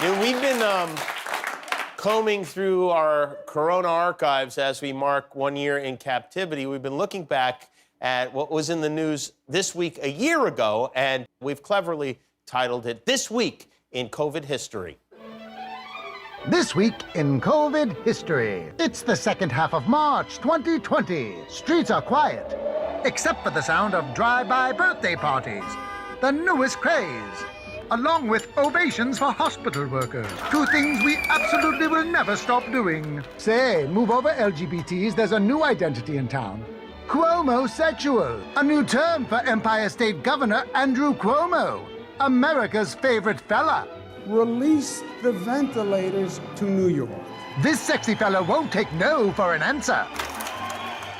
We've been combing through our Corona archives as we mark 1 year in captivity. We've been looking back at what was in the news this week a year ago, and we've cleverly titled it This Week in COVID History. This week in COVID history. It's the second half of March 2020. Streets are quiet, except for the sound of drive-by birthday parties, the newest craze, along with ovations for hospital workers. Two things we absolutely will never stop doing. Say, move over, LGBTs. There's a new identity in town. Cuomo-sexual, a new term for Empire State Governor Andrew Cuomo, America's favorite fella. Release the ventilators to New York. This sexy fella won't take no for an answer.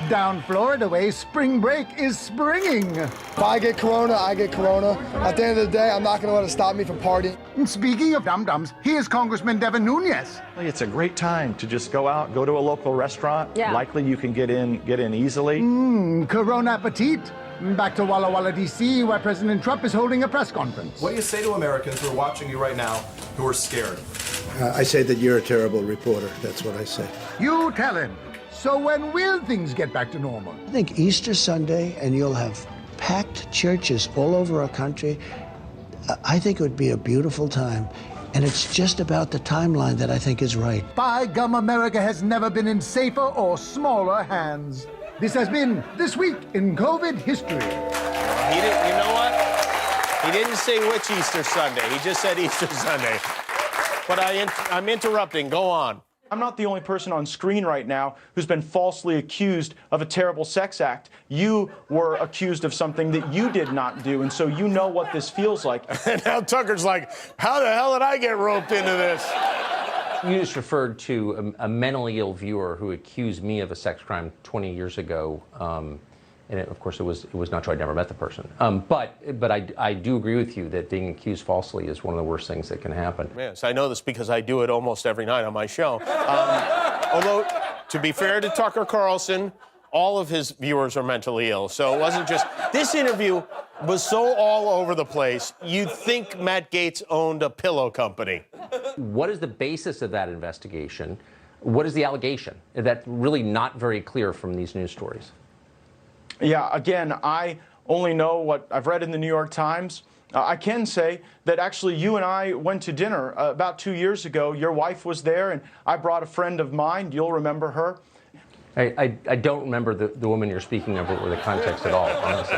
Down Florida way, spring break is springing. If I get corona, I get corona. At the end of the day, I'm not going to let it stop me from partying. And speaking of dum-dums, here's Congressman Devin Nunes. It's a great time to just go out, go to a local restaurant. Yeah. Likely you can get in easily. Corona appetit. Back to Walla Walla, D.C., where President Trump is holding a press conference. What do you say to Americans who are watching you right now who are scared? I say that you're a terrible reporter. That's what I say. You tell him. So when will things get back to normal? I think Easter Sunday, and you'll have packed churches all over our country. I think it would be a beautiful time. And it's just about the timeline that I think is right. By gum, America has never been in safer or smaller hands. This has been This Week in COVID History. He didn't, you know what? He didn't say which Easter Sunday. He just said Easter Sunday. But I'm interrupting. Go on. I'm not the only person on screen right now who's been falsely accused of a terrible sex act. You were accused of something that you did not do, and so you know what this feels like. And now Tucker's like, how the hell did I get roped into this? You just referred to a mentally ill viewer who accused me of a sex crime 20 years ago. And of course, it was not true. I never met the person. But I do agree with you that being accused falsely is one of the worst things that can happen. Yes, I know this because I do it almost every night on my show. Although, to be fair to Tucker Carlson, all of his viewers are mentally ill. So it wasn't just... This interview was so all over the place, you'd think Matt Gaetz owned a pillow company. What is the basis of that investigation? What is the allegation? That's really not very clear from these news stories. Yeah, again, I only know what I've read in the New York Times. I can say that actually you and I went to dinner about 2 years ago. Your wife was there, and I brought a friend of mine. You'll remember her. I don't remember the woman you're speaking of or the context at all, honestly.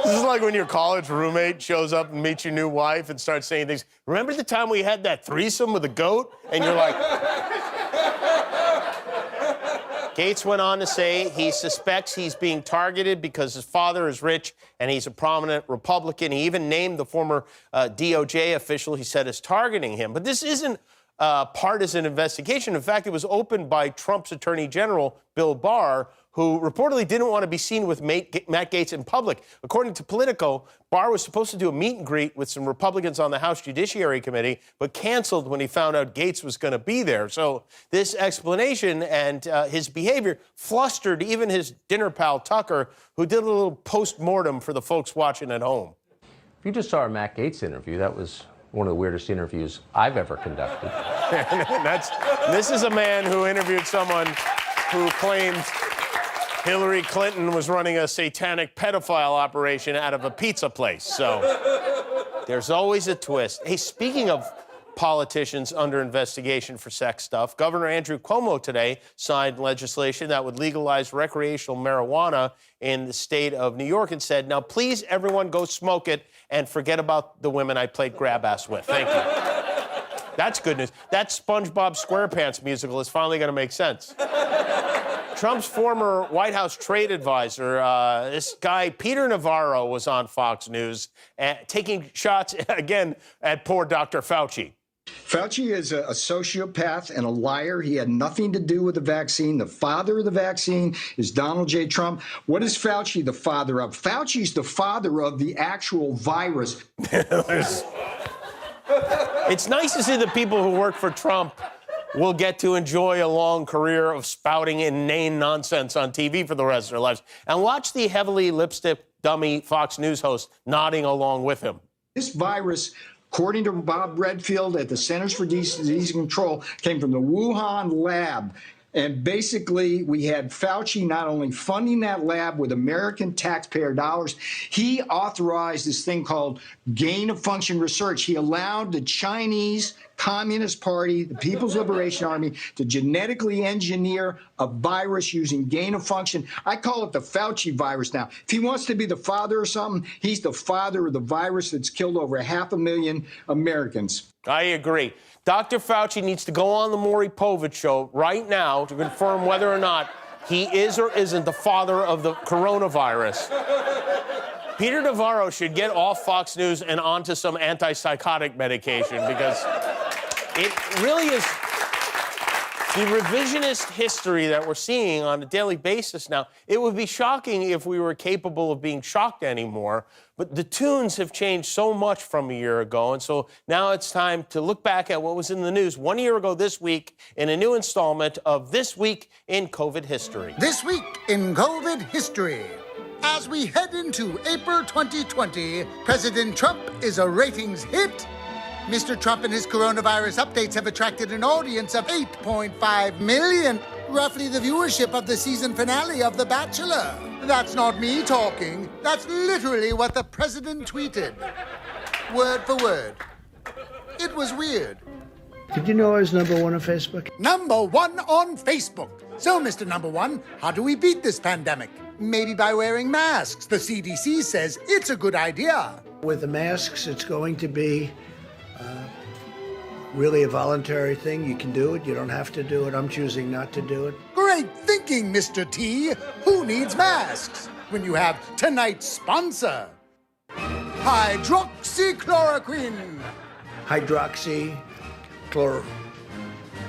This is like when your college roommate shows up and meets your new wife and starts saying things. Remember the time we had that threesome with a goat? And you're like... Gaetz went on to say he suspects he's being targeted because his father is rich and he's a prominent Republican. He even named the former DOJ official he said is targeting him. But this isn't a partisan investigation. In fact, it was opened by Trump's Attorney General, Bill Barr, who reportedly didn't want to be seen with Matt Gaetz in public. According to Politico, Barr was supposed to do a meet and greet with some Republicans on the House Judiciary Committee, but canceled when he found out Gaetz was going to be there. So this explanation and his behavior flustered even his dinner pal, Tucker, who did a little post-mortem for the folks watching at home. If you just saw our Matt Gaetz interview, that was one of the weirdest interviews I've ever conducted. This is a man who interviewed someone who claimed Hillary Clinton was running a satanic pedophile operation out of a pizza place. So there's always a twist. Hey, speaking of politicians under investigation for sex stuff, Governor Andrew Cuomo today signed legislation that would legalize recreational marijuana in the state of New York and said, now, please, everyone go smoke it and forget about the women I played grab ass with. Thank you. That's good news. That SpongeBob SquarePants musical is finally going to make sense. Trump's former White House trade advisor, this guy, Peter Navarro, was on Fox News, taking shots, again, at poor Dr. Fauci. Fauci is a sociopath and a liar. He had nothing to do with the vaccine. The father of the vaccine is Donald J. Trump. What is Fauci the father of? Fauci's the father of the actual virus. It's nice to see the people who work for Trump will get to enjoy a long career of spouting inane nonsense on TV for the rest of their lives. And watch the heavily lipstick dummy Fox News host nodding along with him. This virus according to Bob Redfield at the Centers for Disease Control, came from the Wuhan lab. And basically, we had Fauci not only funding that lab with American taxpayer dollars, he authorized this thing called gain-of-function research. He allowed the Chinese Communist Party, the People's Liberation Army, to genetically engineer a virus using gain-of-function. I call it the Fauci virus now. If he wants to be the father or something, he's the father of the virus that's killed over 500,000 Americans. I agree. Dr. Fauci needs to go on the Maury Povich show right now to confirm whether or not he is or isn't the father of the coronavirus. Peter Navarro should get off Fox News and onto some antipsychotic medication because it really is the revisionist history that we're seeing on a daily basis now. It would be shocking if we were capable of being shocked anymore, but the tunes have changed so much from a year ago, and so now it's time to look back at what was in the news 1 year ago this week in a new installment of This Week in COVID History. This week in COVID history. As we head into April 2020, President Trump is a ratings hit. Mr. Trump and his coronavirus updates have attracted an audience of 8.5 million, roughly the viewership of the season finale of The Bachelor. That's not me talking. That's literally what the president tweeted. Word for word. It was weird. Did you know I was #1 on Facebook? #1 on Facebook. So, Mr. Number One, how do we beat this pandemic? Maybe by wearing masks. The CDC says it's a good idea. With the masks, it's going to be really a voluntary thing. You can do it. You don't have to do it. I'm choosing not to do it. Great thinking, Mr. T. Who needs masks when you have tonight's sponsor? Hydroxychloroquine.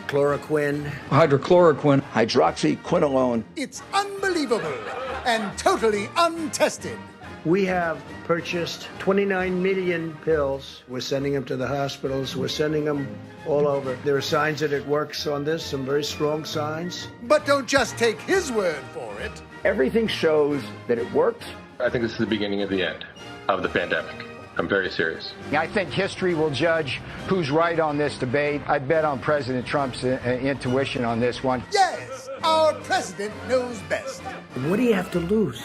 Chloroquine. Hydrochloroquine. Hydroxyquinolone. It's unbelievable and totally untested. We have purchased 29 million pills. We're sending them to the hospitals. We're sending them all over. There are signs that it works on this, some very strong signs. But don't just take his word for it. Everything shows that it works. I think this is the beginning of the end of the pandemic. I'm very serious. I think history will judge who's right on this debate. I bet on President Trump's intuition on this one. Yes, our president knows best. What do you have to lose?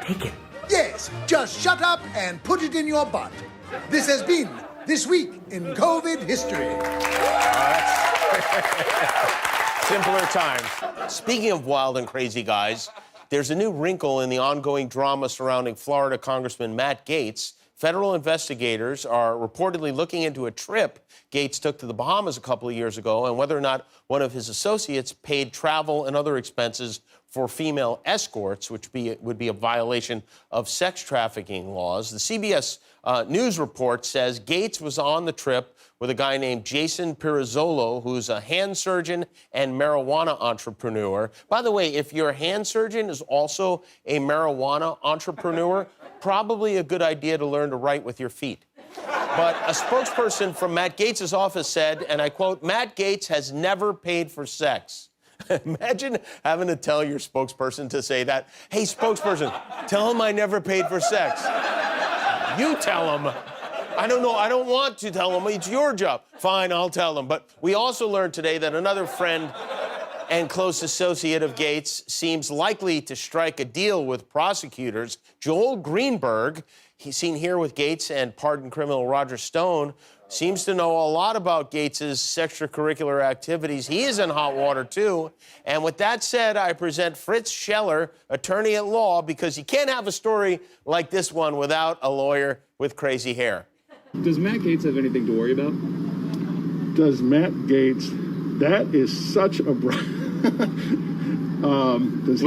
Take it. Yes, just shut up and put it in your butt. This has been This Week in COVID History. Simpler times. Speaking of wild and crazy guys, there's a new wrinkle in the ongoing drama surrounding Florida Congressman Matt Gaetz. Federal investigators are reportedly looking into a trip Gaetz took to the Bahamas a couple of years ago and whether or not one of his associates paid travel and other expenses for female escorts, which would be a violation of sex trafficking laws. The CBS News report says Gaetz was on the trip with a guy named Jason Pirazzolo, who's a hand surgeon and marijuana entrepreneur. By the way, if your hand surgeon is also a marijuana entrepreneur, probably a good idea to learn to write with your feet. But a spokesperson from Matt Gaetz's office said, and I quote, "Matt Gaetz has never paid for sex." Imagine having to tell your spokesperson to say that. Hey, spokesperson, tell him I never paid for sex. You tell him. I don't know. I don't want to tell him. It's your job. Fine, I'll tell him. But we also learned today that another friend and close associate of Gaetz seems likely to strike a deal with prosecutors. Joel Greenberg, he's seen here with Gaetz and pardoned criminal Roger Stone, seems to know a lot about Gaetz's extracurricular activities. He is in hot water, too. And with that said, I present Fritz Scheller, attorney at law, because you can't have a story like this one without a lawyer with crazy hair. Does Matt Gaetz have anything to worry about? Does Matt Gaetz, that is such a... when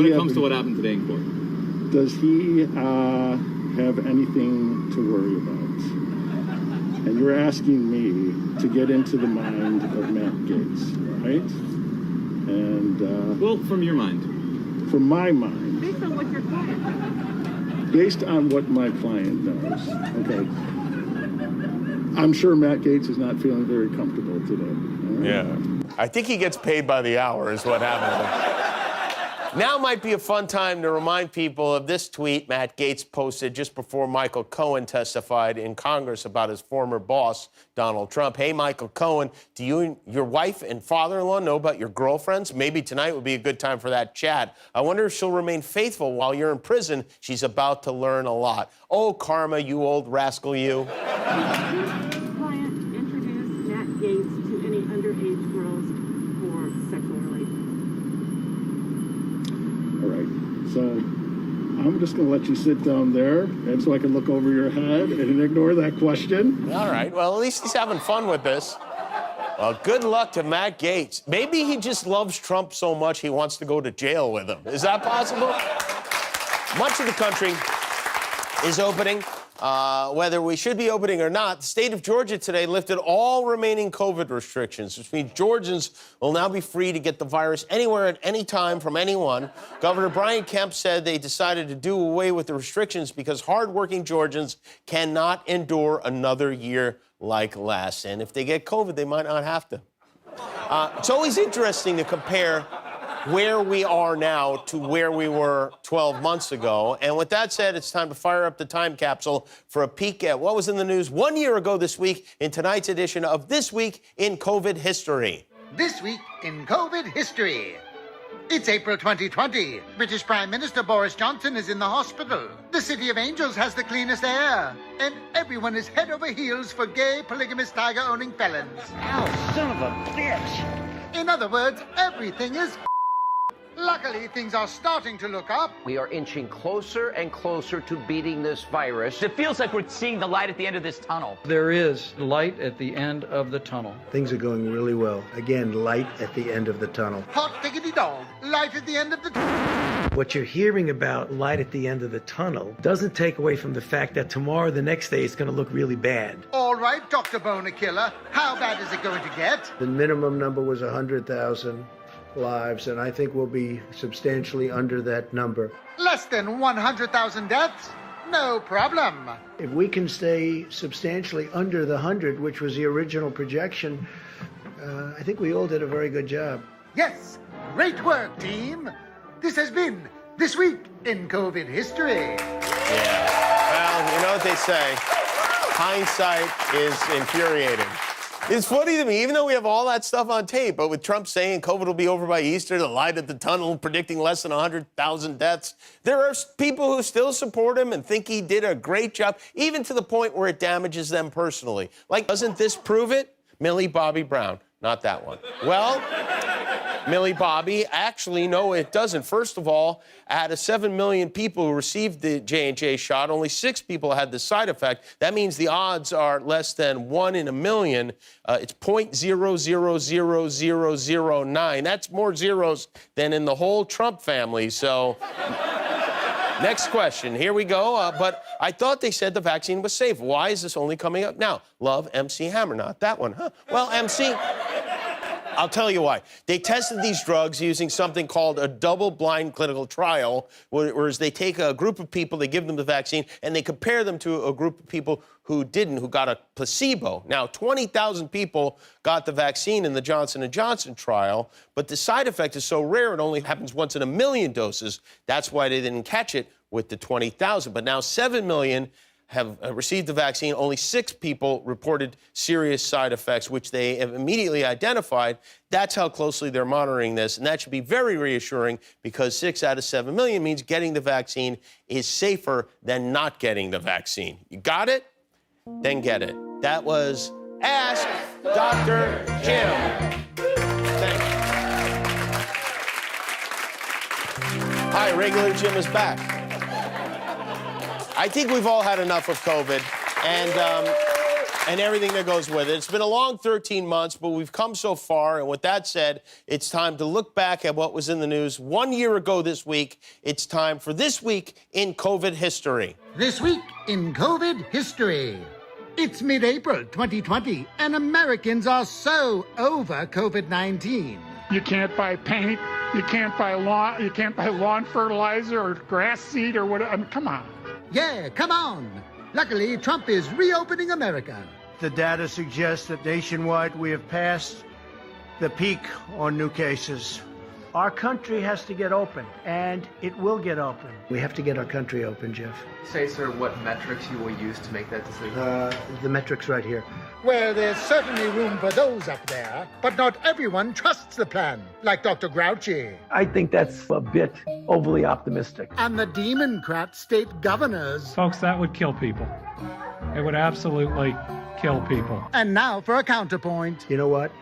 it comes to what happened today in court. Does he have anything to worry about? And you're asking me to get into the mind of Matt Gaetz, right? And well, from your mind. From my mind. Based on what your client knows. Based on what my client knows. Okay. I'm sure Matt Gaetz is not feeling very comfortable today. Yeah. I think he gets paid by the hour is what happened. Now might be a fun time to remind people of this tweet Matt Gaetz posted just before Michael Cohen testified in Congress about his former boss, Donald Trump. Hey, Michael Cohen, do you and your wife and father-in-law know about your girlfriends? Maybe tonight would be a good time for that chat. I wonder if she'll remain faithful while you're in prison. She's about to learn a lot. Oh, karma, you old rascal, you. Client introduce Matt Gaetz to any underage girls for sexual relations. All right, so I'm just going to let you sit down there, and so I can look over your head and ignore that question. All right, well, at least he's having fun with this. Well, good luck to Matt Gaetz. Maybe he just loves Trump so much he wants to go to jail with him. Is that possible? Much of the country is opening. Whether we should be opening or not, the state of Georgia today lifted all remaining COVID restrictions, which means Georgians will now be free to get the virus anywhere at any time from anyone. Governor Brian Kemp said they decided to do away with the restrictions because hardworking Georgians cannot endure another year like last. And if they get COVID, they might not have to. It's always interesting to compare where we are now to where we were 12 months ago. And with that said, it's time to fire up the time capsule for a peek at what was in the news 1 year ago this week in tonight's edition of This Week in COVID History. This week in COVID history. It's April 2020. British Prime Minister Boris Johnson is in the hospital. The City of Angels has the cleanest air. And everyone is head over heels for gay, polygamous, tiger-owning felons. Ow, son of a bitch! In other words, everything is Luckily, things are starting to look up. We are inching closer and closer to beating this virus. It feels like we're seeing the light at the end of this tunnel. There is light at the end of the tunnel. Things are going really well. Again, light at the end of the tunnel. Hot diggity dog, light at the end of the tunnel. What you're hearing about light at the end of the tunnel doesn't take away from the fact that tomorrow, the next day, it's going to look really bad. All right, Dr. Boner Killer, how bad is it going to get? The minimum number was 100,000 lives, and I think we'll be substantially under that number. Less than 100,000 deaths? No problem. If we can stay substantially under the 100, which was the original projection, I think we all did a very good job. Yes, great work, team. This has been This Week in COVID History. Yeah. Well, you know what they say. Hindsight is infuriating. It's funny to me, even though we have all that stuff on tape, but with Trump saying COVID will be over by Easter, the light at the tunnel, predicting less than 100,000 deaths, there are people who still support him and think he did a great job, even to the point where it damages them personally. Like, doesn't this prove it? Millie Bobby Brown. Not that one. Well, Millie Bobby, actually, no, it doesn't. First of all, out of 7 million people who received the J&J shot, only 6 people had the side effect. That means the odds are less than 1 in a million. It's 0.000009. That's more zeros than in the whole Trump family. So, next question. Here we go. But I thought they said the vaccine was safe. Why is this only coming up now? Love, MC Hammer. Not that one, huh? Well, MC... I'll tell you why. They tested these drugs using something called a double-blind clinical trial, whereas they take a group of people, they give them the vaccine, and they compare them to a group of people who didn't, who got a placebo. Now, 20,000 people got the vaccine in the Johnson & Johnson trial, but the side effect is so rare it only happens once in a million doses. That's why they didn't catch it with the 20,000. But now 7 million have received the vaccine. Only 6 people reported serious side effects, which they have immediately identified. That's how closely they're monitoring this, and that should be very reassuring because 6 out of 7 million means getting the vaccine is safer than not getting the vaccine. You got it? Then get it. That was Ask Dr. Jim. Thanks. Hi, Regular Jim is back. I think we've all had enough of COVID and everything that goes with it. It's been a long 13 months, but we've come so far. And with that said, it's time to look back at what was in the news 1 year ago this week. It's time for This Week in COVID History. This Week in COVID History. It's mid-April 2020, and Americans are so over COVID-19. You can't buy paint, you can't buy lawn fertilizer or grass seed or whatever. I mean, come on. Yeah, come on. Luckily, Trump is reopening America. The data suggests that nationwide we have passed the peak on new cases. Our country has to get open, and it will get open. We have to get our country open, Jeff. Say, sir, what metrics you will use to make that decision? The metrics right here. Well, there's certainly room for those up there, but not everyone trusts the plan, like Dr. Grouchy. I think that's a bit overly optimistic. And the Democrat state governors. Folks, that would kill people. It would absolutely kill people. And now for a counterpoint. You know what?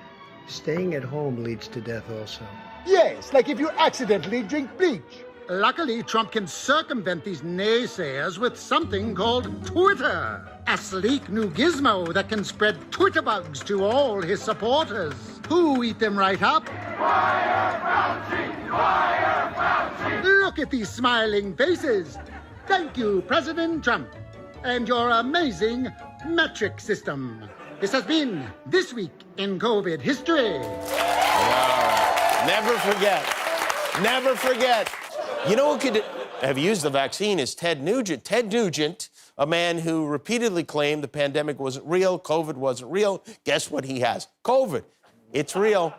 Staying at home leads to death also. Yes, like if you accidentally drink bleach. Luckily, Trump can circumvent these naysayers with something called Twitter. A sleek new gizmo that can spread Twitter bugs to all his supporters, who eat them right up. Fire Fauci! Fire Fauci! Look at these smiling faces. Thank you, President Trump, and your amazing metric system. This has been This Week in COVID History. Wow. Never forget. Never forget. You know who could have used the vaccine is Ted Nugent. Ted Nugent, a man who repeatedly claimed the pandemic wasn't real, COVID wasn't real. Guess what he has? COVID. It's real.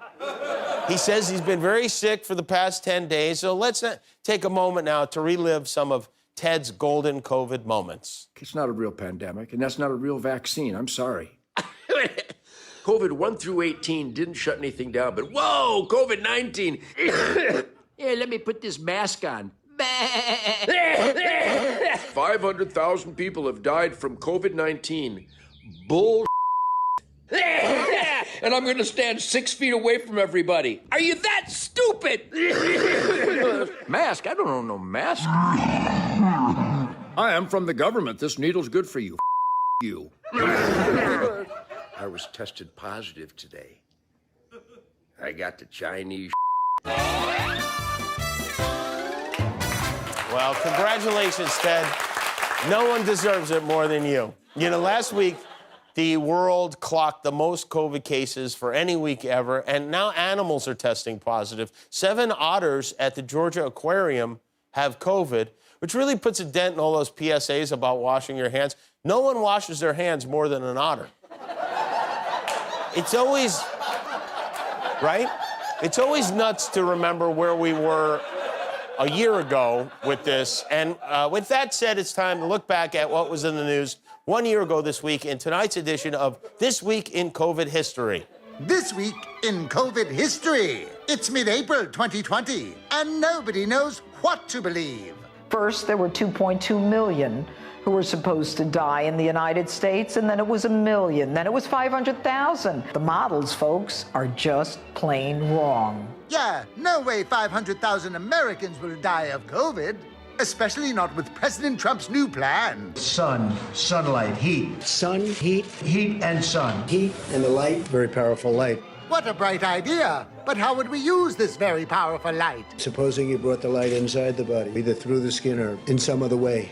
He says he's been very sick for the past 10 days. So let's take a moment now to relive some of Ted's golden COVID moments. It's not a real pandemic, and that's not a real vaccine. I'm sorry. COVID 1 through 18 didn't shut anything down, but whoa, COVID-19. Here, let me put this mask on. 500,000 people have died from COVID-19. Bull. And I'm going to stand 6 feet away from everybody. Are you that stupid? Mask? I don't own no mask. I am from the government. This needle's good for you. You. I was tested positive today. I got the Chinese. Well, congratulations, Ted. No one deserves it more than you. You know, last week, the world clocked the most COVID cases for any week ever, and now animals are testing positive. 7 otters at the Georgia Aquarium have COVID, which really puts a dent in all those PSAs about washing your hands. No one washes their hands more than an otter. It's always, right? It's always nuts to remember where we were a year ago with this. And with that said, it's time to look back at what was in the news 1 year ago this week in tonight's edition of This Week in COVID History. This Week in COVID History. It's mid-April 2020, and nobody knows what to believe. First, there were 2.2 million who were supposed to die in the United States, and then it was 1 million, then it was 500,000. The models, folks, are just plain wrong. Yeah, no way 500,000 Americans will die of COVID, especially not with President Trump's new plan. Sun, sunlight, heat. Sun, heat. Heat and sun. Heat and the light, very powerful light. What a bright idea! But how would we use this very powerful light? Supposing you brought the light inside the body, either through the skin or in some other way.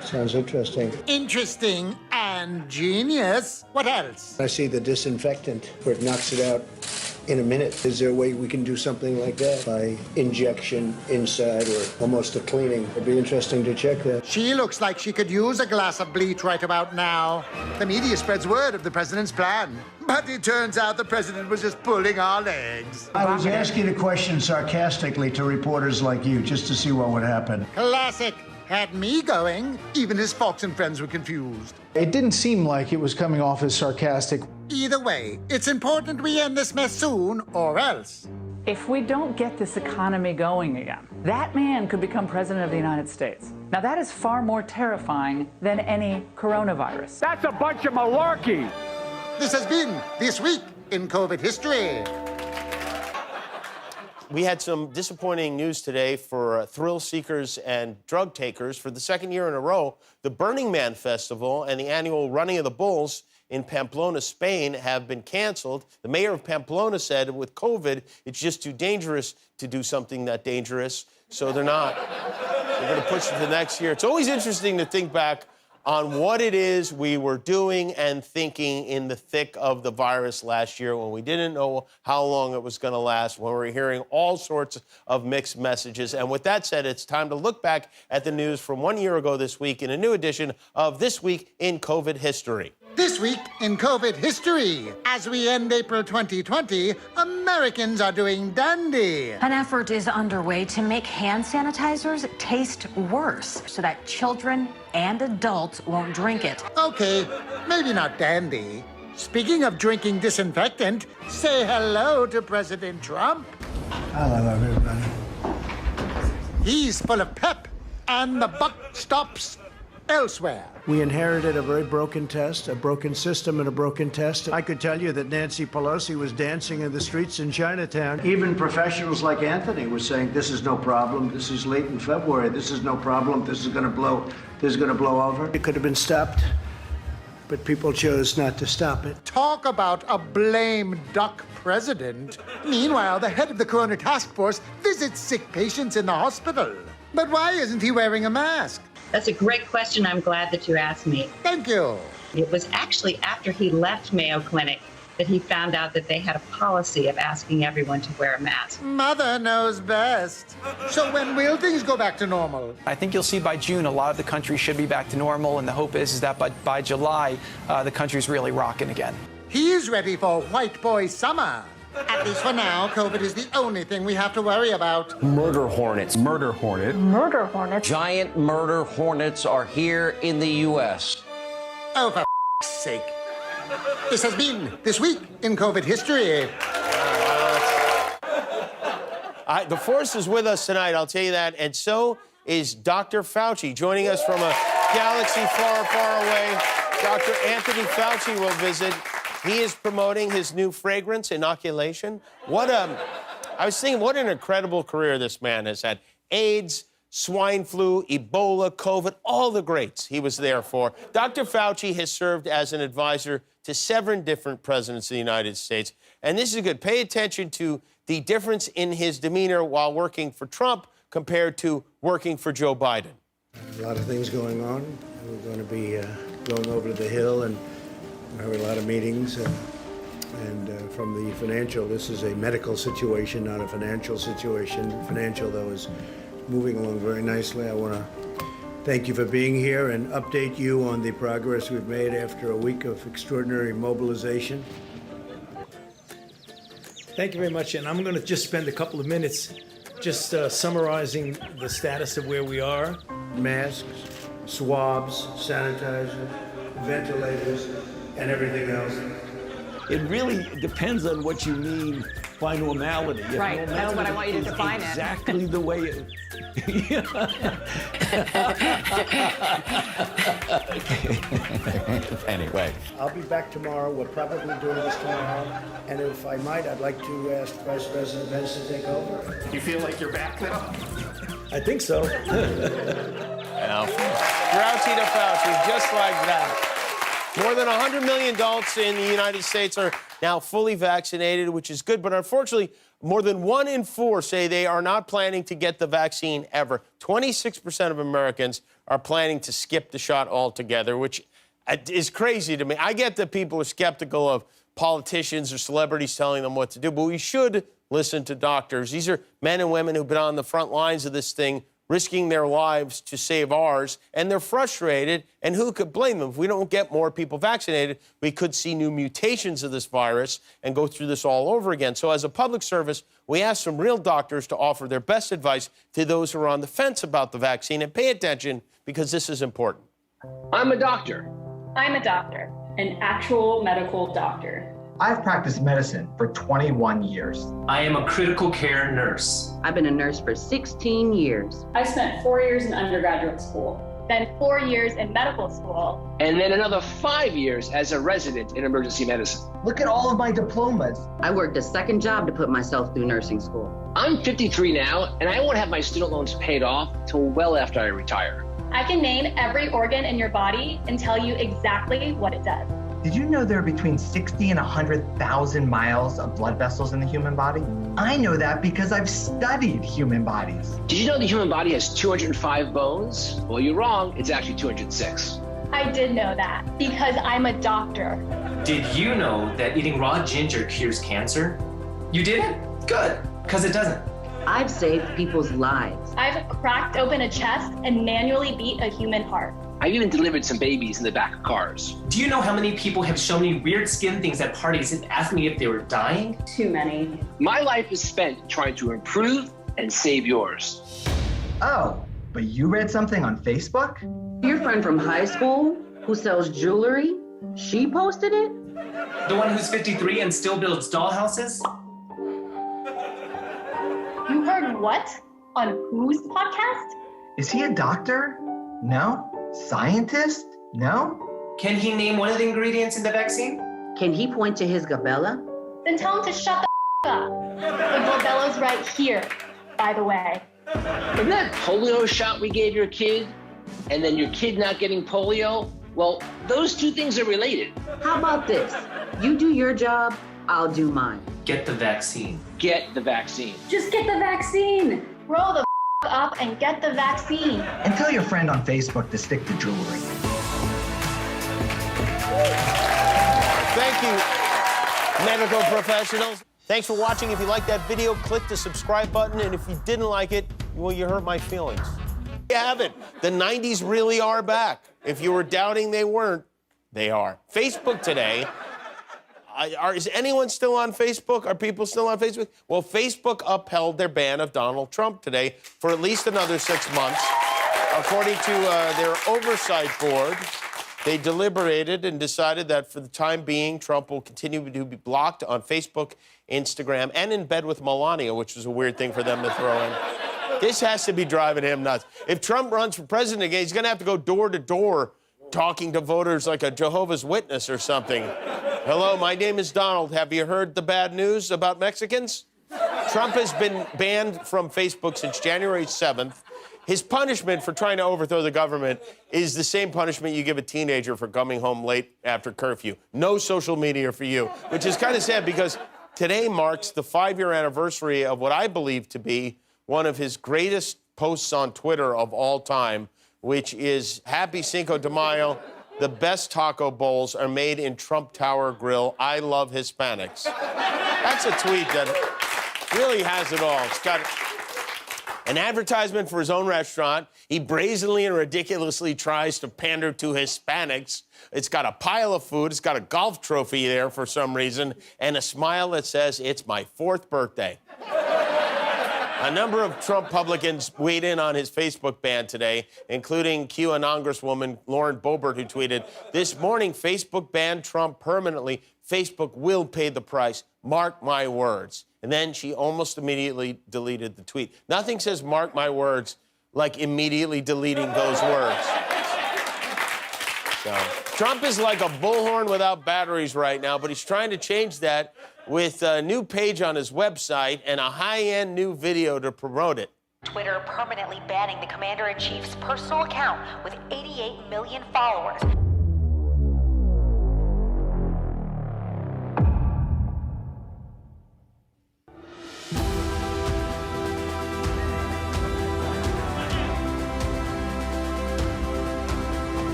Sounds interesting. Interesting and genius. What else? I see the disinfectant where it knocks it out in a minute. Is there a way we can do something like that by injection inside or almost a cleaning? It'd be interesting to check that. She looks like she could use a glass of bleach right about now. The media spreads word of the president's plan. But it turns out the president was just pulling our legs. I was asking a question sarcastically to reporters like you just to see what would happen. Classic. Had me going. Even his Fox and friends were confused. It didn't seem like it was coming off as sarcastic. Either way, it's important we end this mess soon, or else. If we don't get this economy going again, that man could become president of the United States. Now, that is far more terrifying than any coronavirus. That's a bunch of malarkey. This has been This Week in COVID History. We had some disappointing news today for thrill seekers and drug takers. For the second year in a row, the Burning Man Festival and the annual Running of the Bulls in Pamplona, Spain, have been canceled. The mayor of Pamplona said with COVID, it's just too dangerous to do something that dangerous, so they're not. They're going to push it to next year. It's always interesting to think back on what it is we were doing and thinking in the thick of the virus last year when we didn't know how long it was going to last, when we were hearing all sorts of mixed messages. And with that said, it's time to look back at the news from 1 year ago this week in a new edition of This Week in COVID History. This This week in COVID history, as we end April 2020, Americans are doing dandy. An effort is underway to make hand sanitizers taste worse so that children and adults won't drink it. Okay, maybe not dandy. Speaking of drinking disinfectant, say hello to President Trump. Hello, everybody. He's full of pep, and the buck stops elsewhere. We inherited a very broken test, a broken system and a broken test. I could tell you that Nancy Pelosi was dancing in the streets in Chinatown. Even professionals like Anthony were saying, this is no problem. This is late in February. This is no problem. This is going to blow over. It could have been stopped, but people chose not to stop it. Talk about a blame duck president. Meanwhile, the head of the Corona Task Force visits sick patients in the hospital. But why isn't he wearing a mask? That's a great question. I'm glad that you asked me. Thank you. It was actually after he left Mayo Clinic that he found out that they had a policy of asking everyone to wear a mask. Mother knows best. So when will things go back to normal? I think you'll see by June a lot of the country should be back to normal, and the hope is that by July, the country's really rocking again. He's ready for white boy summer. At least for now, COVID is the only thing we have to worry about. Murder hornets. Murder hornets. Giant murder hornets are here in the U.S. Oh, for sake. This has been This Week in COVID History. The force is with us tonight, I'll tell you that. And so is Dr. Fauci, joining us from a galaxy far, far away. Dr. Anthony Fauci will visit. He is promoting his new fragrance, inoculation. I was thinking, what an incredible career this man has had. AIDS, swine flu, Ebola, COVID, all the greats he was there for. Dr. Fauci has served as an advisor to 7 different presidents of the United States. And this is good. Pay attention to the difference in his demeanor while working for Trump compared to working for Joe Biden. A lot of things going on. We're going to be going over to the Hill and have a lot of meetings. And from the financial, this is a medical situation, not a financial situation. Financial, though, is moving along very nicely. I want to thank you for being here and update you on the progress we've made after a week of extraordinary mobilization. Thank you very much, and I'm going to just spend a couple of minutes just summarizing the status of where we are. Masks, swabs, sanitizer, ventilators, and everything else. It really depends on what you mean by normality. If Right, normality that's what I want you to define it. Exactly the way it... Anyway. I'll be back tomorrow. We're probably doing this tomorrow. And if I might, I'd like to ask Vice President Pence to take over. You feel like you're back now? I think so. Grouchy to Fauci, just like that. More than 100 million adults in the United States are now fully vaccinated, which is good. But unfortunately, more than 1 in 4 say they are not planning to get the vaccine ever. 26% of Americans are planning to skip the shot altogether, which is crazy to me. I get that people are skeptical of politicians or celebrities telling them what to do, but we should listen to doctors. These are men and women who've been on the front lines of this thing, risking their lives to save ours, and they're frustrated, and who could blame them? If we don't get more people vaccinated, we could see new mutations of this virus and go through this all over again. So as a public service, we ask some real doctors to offer their best advice to those who are on the fence about the vaccine, and pay attention because this is important. I'm a doctor. I'm a doctor, an actual medical doctor. I've practiced medicine for 21 years. I am a critical care nurse. I've been a nurse for 16 years. I spent 4 years in undergraduate school, then 4 years in medical school, And then another 5 years as a resident in emergency medicine. Look at all of my diplomas. I worked a second job to put myself through nursing school. I'm 53 now, and I won't have my student loans paid off till well after I retire. I can name every organ in your body and tell you exactly what it does. Did you know there are between 60 and 100,000 miles of blood vessels in the human body? I know that because I've studied human bodies. Did you know the human body has 205 bones? Well, you're wrong. It's actually 206. I did know that because I'm a doctor. Did you know that eating raw ginger cures cancer? You didn't? Good, because it doesn't. I've saved people's lives. I've cracked open a chest and manually beat a human heart. I've even delivered some babies in the back of cars. Do you know how many people have shown me weird skin things at parties and asked me if they were dying? Too many. My life is spent trying to improve and save yours. Oh, but you read something on Facebook? Your friend from high school who sells jewelry, she posted it? The one who's 53 and still builds dollhouses? You heard what? On whose podcast? Is he a doctor? No. Scientist? No. Can he name one of the ingredients in the vaccine? Can he point to his gabella? Then tell him to shut the up. The Gorbella's right here, by the way. Isn't that polio shot we gave your kid, and then your kid not getting polio? Well, those two things are related. How about this? You do your job, I'll do mine. Get the vaccine. Get the vaccine. Just get the vaccine. Grow the up and get the vaccine. And tell your friend on Facebook to stick to jewelry. Thank you, medical professionals. Thanks for watching. If you liked that video, click the subscribe button. And if you didn't like it, well, you hurt my feelings. You have it. The 90s really are back. If you were doubting they weren't, they are. Facebook today. Is anyone still on Facebook? Are people still on Facebook? Well, Facebook upheld their ban of Donald Trump today for at least another 6 months. According to their oversight board, they deliberated and decided that for the time being, Trump will continue to be blocked on Facebook, Instagram, and in bed with Melania, which was a weird thing for them to throw in. This has to be driving him nuts. If Trump runs for president again, he's going to have to go door to door talking to voters like a Jehovah's Witness or something. Hello, my name is Donald. Have you heard the bad news about Mexicans? Trump has been banned from Facebook since January 7th. His punishment for trying to overthrow the government is the same punishment you give a teenager for coming home late after curfew. No social media for you, which is kind of sad because today marks the 5-year anniversary of what I believe to be one of his greatest posts on Twitter of all time, which is Happy Cinco de Mayo. The best taco bowls are made in Trump Tower Grill. I love Hispanics. That's a tweet that really has it all. It's got an advertisement for his own restaurant. He brazenly and ridiculously tries to pander to Hispanics. It's got a pile of food. It's got a golf trophy there for some reason, and a smile that says, "It's my 4th birthday." A number of Trump publicans weighed in on his Facebook ban today, including QAnon Congresswoman Lauren Boebert, who tweeted, "This morning, Facebook banned Trump permanently. Facebook will pay the price. Mark my words." And then she almost immediately deleted the tweet. Nothing says "mark my words" like immediately deleting those words. So, Trump is like a bullhorn without batteries right now, but he's trying to change that with a new page on his website and a high-end new video to promote it. Twitter permanently banning the commander-in-chief's personal account with 88 million followers.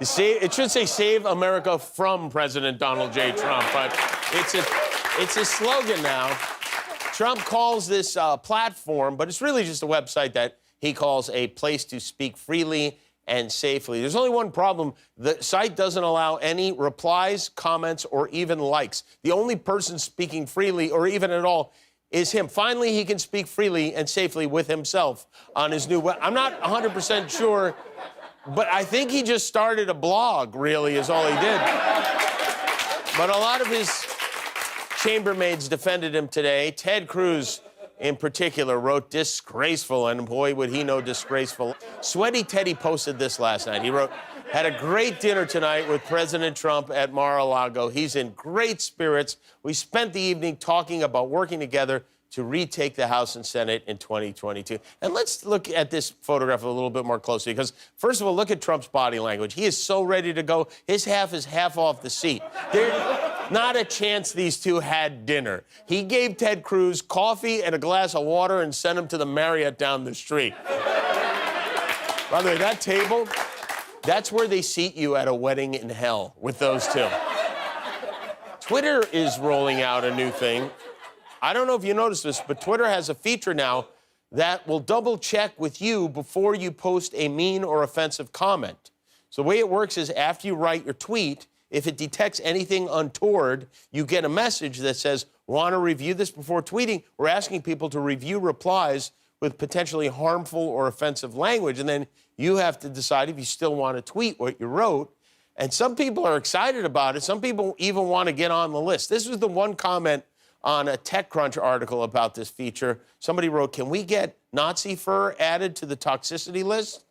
You see, it should say "Save America from President Donald J. Trump," but it's a slogan now. Trump calls this platform, but it's really just a website that he calls a place to speak freely and safely. There's only one problem. The site doesn't allow any replies, comments, or even likes. The only person speaking freely, or even at all, is him. Finally, he can speak freely and safely with himself on his new web. I'm not 100% sure, but I think he just started a blog, really, is all he did. But a lot of his chambermaids defended him today. Ted Cruz, in particular, wrote "disgraceful," and boy, would he know disgraceful. Sweaty Teddy posted this last night. He wrote, "Had a great dinner tonight with President Trump at Mar-a-Lago. He's in great spirits. We spent the evening talking about working together to retake the House and Senate in 2022. And let's look at this photograph a little bit more closely, because first of all, look at Trump's body language. He is so ready to go. His half is half off the seat. There's not a chance these two had dinner. He gave Ted Cruz coffee and a glass of water and sent him to the Marriott down the street. By the way, that table, that's where they seat you at a wedding in hell with those two. Twitter is rolling out a new thing. I don't know if you noticed this, but Twitter has a feature now that will double check with you before you post a mean or offensive comment. So the way it works is after you write your tweet, if it detects anything untoward, you get a message that says, want to review this before tweeting? We're asking people to review replies with potentially harmful or offensive language. And then you have to decide if you still want to tweet what you wrote. And some people are excited about it. Some people even want to get on the list. This was the one comment on a TechCrunch article about this feature. Somebody wrote, can we get Nazi fur added to the toxicity list?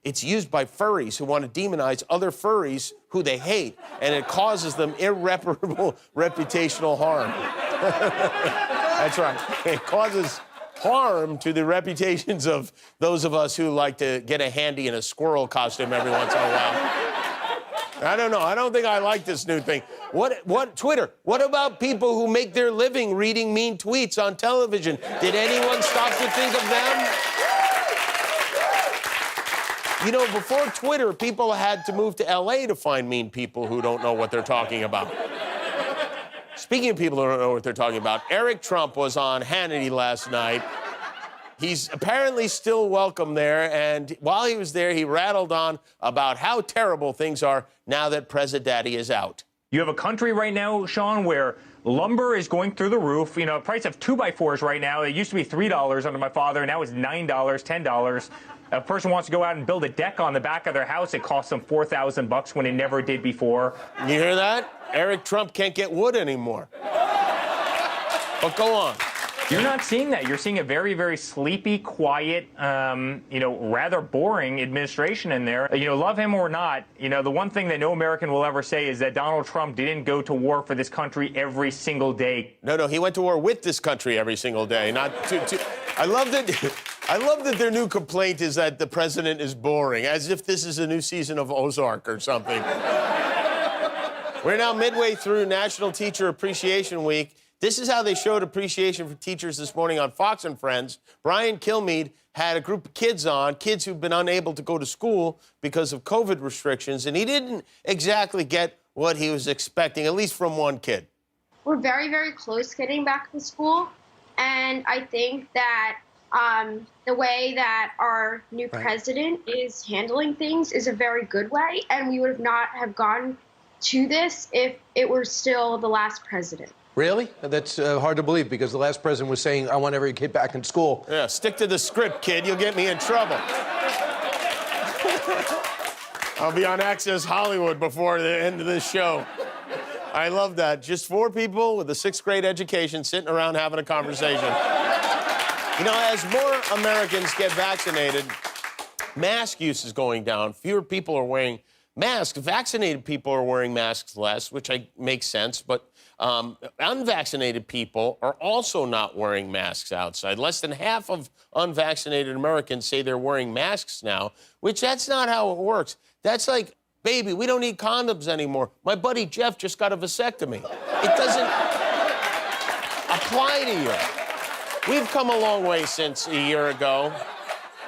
It's used by furries who want to demonize other furries who they hate, and it causes them irreparable reputational harm. That's right. It causes harm to the reputations of those of us who like to get a handy in a squirrel costume every once in a while. I don't know. I don't think I like this new thing. What, Twitter? What about people who make their living reading mean tweets on television? Did anyone stop to think of them? You know, before Twitter, people had to move to LA to find mean people who don't know what they're talking about. Speaking of people who don't know what they're talking about, Eric Trump was on Hannity last night. He's apparently still welcome there, and while he was there, he rattled on about how terrible things are now that President Daddy is out. You have a country right now, Sean, where lumber is going through the roof. You know, price of 2x4s right now, it used to be $3 under my father, now it's $9, $10. A person wants to go out and build a deck on the back of their house, it costs them $4,000 when it never did before. You hear that? Eric Trump can't get wood anymore. But go on. You're not seeing that. You're seeing a very, very sleepy, quiet, rather boring administration in there. You know, love him or not, you know, the one thing that no American will ever say is that Donald Trump didn't go to war for this country every single day. No, he went to war with this country every single day. Not to. I love that their new complaint is that the president is boring, as if this is a new season of Ozark or something. We're now midway through National Teacher Appreciation Week. This is how they showed appreciation for teachers this morning on Fox and Friends. Brian Kilmeade had a group of kids on, kids who've been unable to go to school because of COVID restrictions, and he didn't exactly get what he was expecting, at least from one kid. We're very, very close getting back to school, and I think that the way that our new president is handling things is a very good way, and we would not have gone to this if it were still the last president. Really? That's hard to believe, because the last president was saying, I want every kid back in school. Yeah, stick to the script, kid. You'll get me in trouble. I'll be on Access Hollywood before the end of this show. I love that. Just 4 people with a 6th grade education sitting around having a conversation. You know, as more Americans get vaccinated, mask use is going down. Fewer people are wearing masks. Vaccinated people are wearing masks less, which makes sense, but unvaccinated people are also not wearing masks outside. Less than half of unvaccinated Americans say they're wearing masks now, which that's not how it works. That's like, baby, we don't need condoms anymore. My buddy Jeff just got a vasectomy. It doesn't apply to you. We've come a long way since a year ago,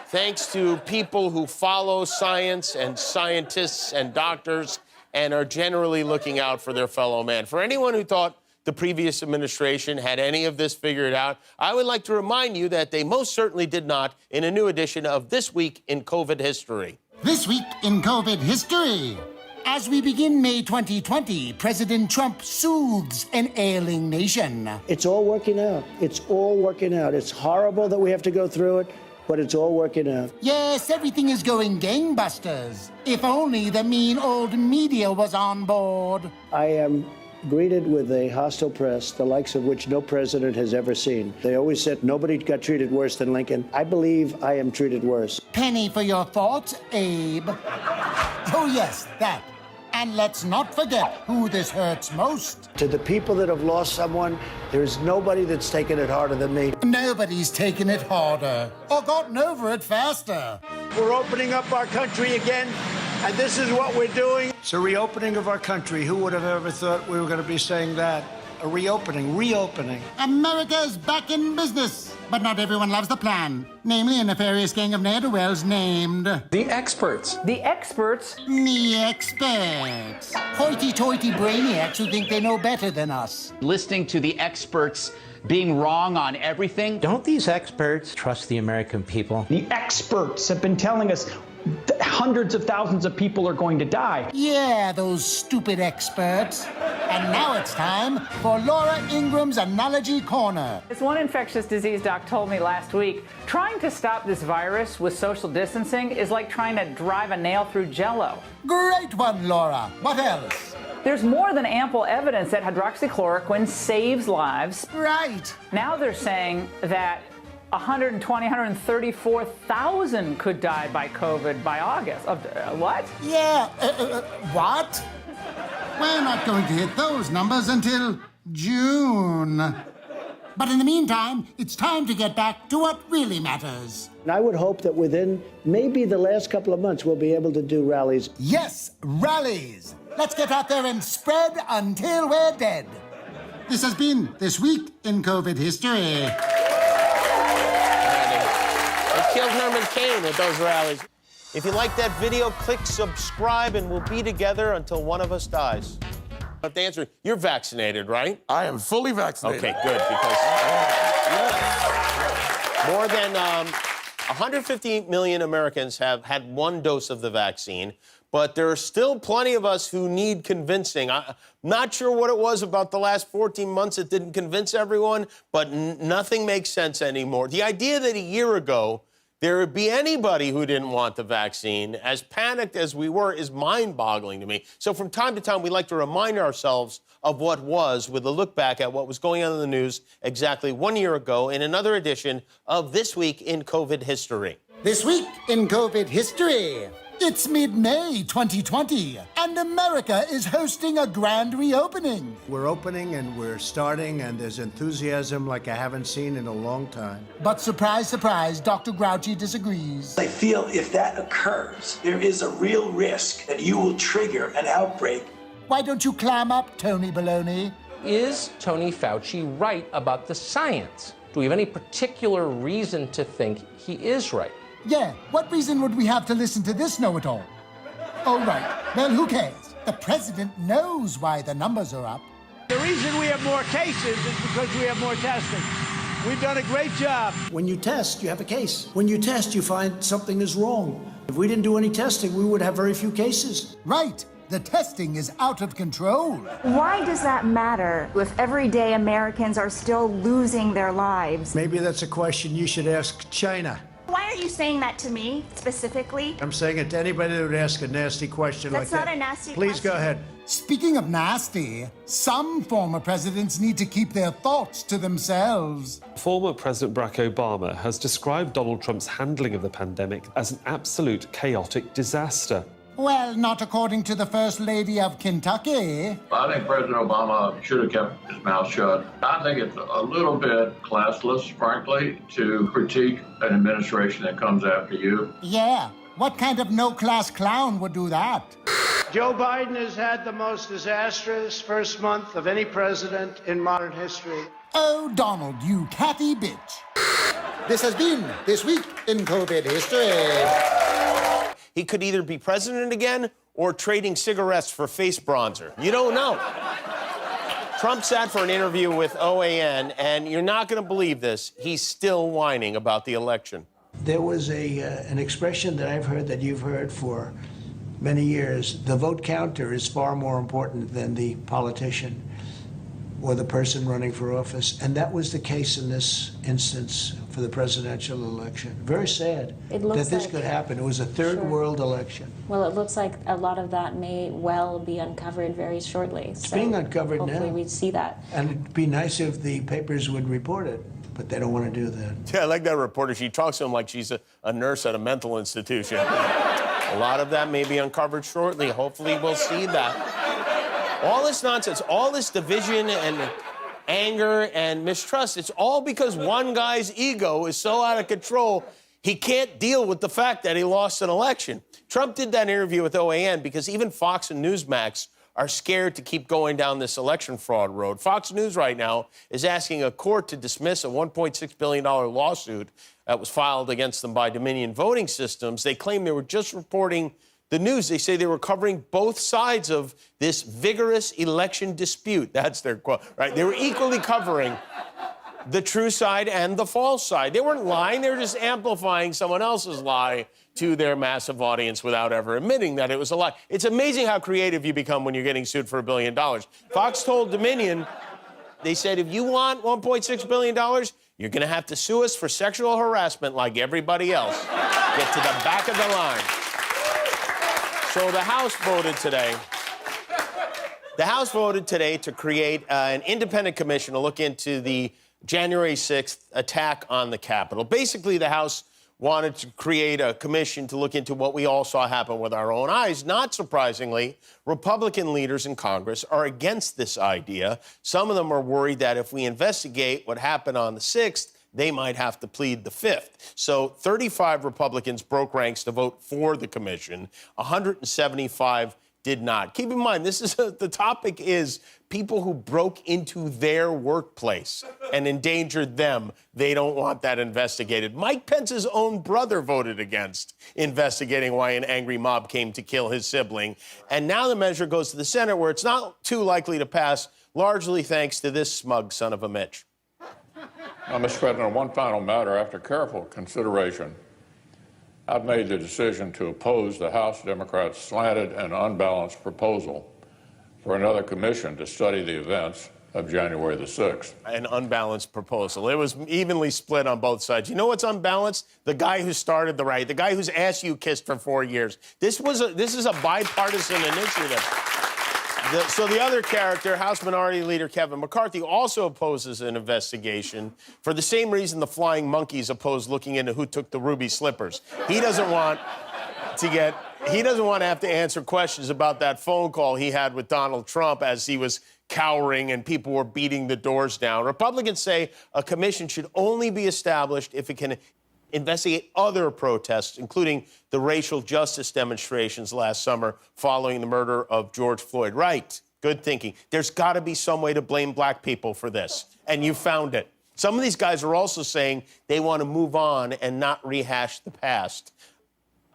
thanks to people who follow science and scientists and doctors and are generally looking out for their fellow man. For anyone who thought the previous administration had any of this figured out, I would like to remind you that they most certainly did not in a new edition of This Week in COVID History. This week in COVID history. As we begin May 2020, President Trump soothes an ailing nation. It's all working out. It's all working out. It's horrible that we have to go through it, but it's all working out. Yes, everything is going gangbusters. If only the mean old media was on board. I am greeted with a hostile press, the likes of which no president has ever seen. They always said nobody got treated worse than Lincoln. I believe I am treated worse. Penny for your thoughts, Abe. Oh yes, that. And let's not forget who this hurts most. To the people that have lost someone, there's nobody that's taken it harder than me. Nobody's taken it harder or gotten over it faster. We're opening up our country again, and this is what we're doing. It's a reopening of our country. Who would have ever thought we were going to be saying that? A reopening. America's back in business, but not everyone loves the plan. Namely, a nefarious gang of ne'er-do-wells named... The experts. The experts? The experts. Hoity-toity brainiacs who think they know better than us. Listening to the experts being wrong on everything. Don't these experts trust the American people? The experts have been telling us hundreds of thousands of people are going to die. Yeah, those stupid experts. And now it's time for Laura Ingram's Analogy Corner. As one infectious disease doc told me last week, trying to stop this virus with social distancing is like trying to drive a nail through Jell-O. Great one, Laura. What else? There's more than ample evidence that hydroxychloroquine saves lives. Right. Now they're saying that 134,000 could die by COVID by August. What? Yeah, what? We're not going to hit those numbers until June. But in the meantime, it's time to get back to what really matters. And I would hope that within maybe the last couple of months, we'll be able to do rallies. Yes, rallies. Let's get out there and spread until we're dead. This has been This Week in COVID History. They killed Herman Cain at those rallies. If you like that video, click subscribe and we'll be together until one of us dies. But the answer, you're vaccinated, right? I am fully vaccinated. Okay, good, because more than 150 million Americans have had one dose of the vaccine, but there are still plenty of us who need convincing. I'm not sure what it was about the last 14 months that didn't convince everyone, but nothing makes sense anymore. The idea that a year ago there would be anybody who didn't want the vaccine, as panicked as we were, is mind-boggling to me. So from time to time, we like to remind ourselves of what was with a look back at what was going on in the news exactly 1 year ago in another edition of This Week in COVID History. This Week in COVID History. It's mid-May 2020, and America is hosting a grand reopening. We're opening and we're starting, and there's enthusiasm like I haven't seen in a long time. But surprise, surprise, Dr. Grouchy disagrees. I feel if that occurs, there is a real risk that you will trigger an outbreak. Why don't you clam up, Tony Baloney? Is Tony Fauci right about the science? Do we have any particular reason to think he is right? Yeah, what reason would we have to listen to this know-it-all? Oh, right. Well, who cares? The president knows why the numbers are up. The reason we have more cases is because we have more testing. We've done a great job. When you test, you have a case. When you test, you find something is wrong. If we didn't do any testing, we would have very few cases. Right. The testing is out of control. Why does that matter if everyday Americans are still losing their lives? Maybe that's a question you should ask China. Why are you saying that to me specifically? I'm saying it to anybody that would ask a nasty question like that. That's not a nasty Please question. go ahead. Speaking of nasty, some former presidents need to keep their thoughts to themselves. Former President Barack Obama has described Donald Trump's handling of the pandemic as an absolute chaotic disaster. Well, not according to the First Lady of Kentucky. I think President Obama should have kept his mouth shut. I think it's a little bit classless, frankly, to critique an administration that comes after you. Yeah, what kind of no-class clown would do that? Joe Biden has had the most disastrous first month of any president in modern history. Oh, Donald, you catty bitch. This has been This Week in COVID History. He could either be president again or trading cigarettes for face bronzer. You don't know. Trump sat for an interview with OAN, and you're not going to believe this. He's still whining about the election. There was an expression that I've heard that you've heard for many years. The vote counter is far more important than the politician or the person running for office. And that was the case in this instance for the presidential election. Very sad that this could happen. It was a third world election. Well, it looks like a lot of that may well be uncovered very shortly. It's being uncovered now. Hopefully we see that. And it'd be nice if the papers would report it, but they don't want to do that. Yeah, I like that reporter. She talks to him like she's a nurse at a mental institution. A lot of that may be uncovered shortly. Hopefully we'll see that. All this nonsense, all this division and anger and mistrust, it's all because one guy's ego is so out of control, he can't deal with the fact that he lost an election. Trump did that interview with OAN because even Fox and Newsmax are scared to keep going down this election fraud road. Fox News right now is asking a court to dismiss a $1.6 billion lawsuit that was filed against them by Dominion Voting Systems. They claim they were just reporting the news. They say they were covering both sides of this vigorous election dispute. That's their quote, right? They were equally covering the true side and the false side. They weren't lying, they were just amplifying someone else's lie to their massive audience without ever admitting that it was a lie. It's amazing how creative you become when you're getting sued for $1 billion. Fox told Dominion, they said, if you want $1.6 billion, you're going to have to sue us for sexual harassment like everybody else. Get to the back of the line. So the House voted today. The House voted today to create an independent commission to look into the January 6th attack on the Capitol. Basically, the House wanted to create a commission to look into what we all saw happen with our own eyes. Not surprisingly, Republican leaders in Congress are against this idea. Some of them are worried that if we investigate what happened on the 6th, they might have to plead the 5th. So 35 Republicans broke ranks to vote for the commission. 175 did not. Keep in mind, the topic is people who broke into their workplace and endangered them. They don't want that investigated. Mike Pence's own brother voted against investigating why an angry mob came to kill his sibling. And now the measure goes to the Senate, where it's not too likely to pass, largely thanks to this smug son of a Mitch. Now, Mr. President, on one final matter, after careful consideration, I've made the decision to oppose the House Democrats' slanted and unbalanced proposal for another commission to study the events of January the 6th. An unbalanced proposal. It was evenly split on both sides. You know what's unbalanced? The guy who started the right, the guy whose ass you kissed for 4 years. This is a bipartisan initiative. So the other character, House Minority Leader Kevin McCarthy, also opposes an investigation for the same reason the Flying Monkeys opposed looking into who took the ruby slippers. He doesn't want to have to answer questions about that phone call he had with Donald Trump as he was cowering and people were beating the doors down. Republicans say a commission should only be established if it can investigate other protests, including the racial justice demonstrations last summer following the murder of George Floyd. Right. Good thinking. There's got to be some way to blame black people for this, and you found it. Some of these guys are also saying they want to move on and not rehash the past.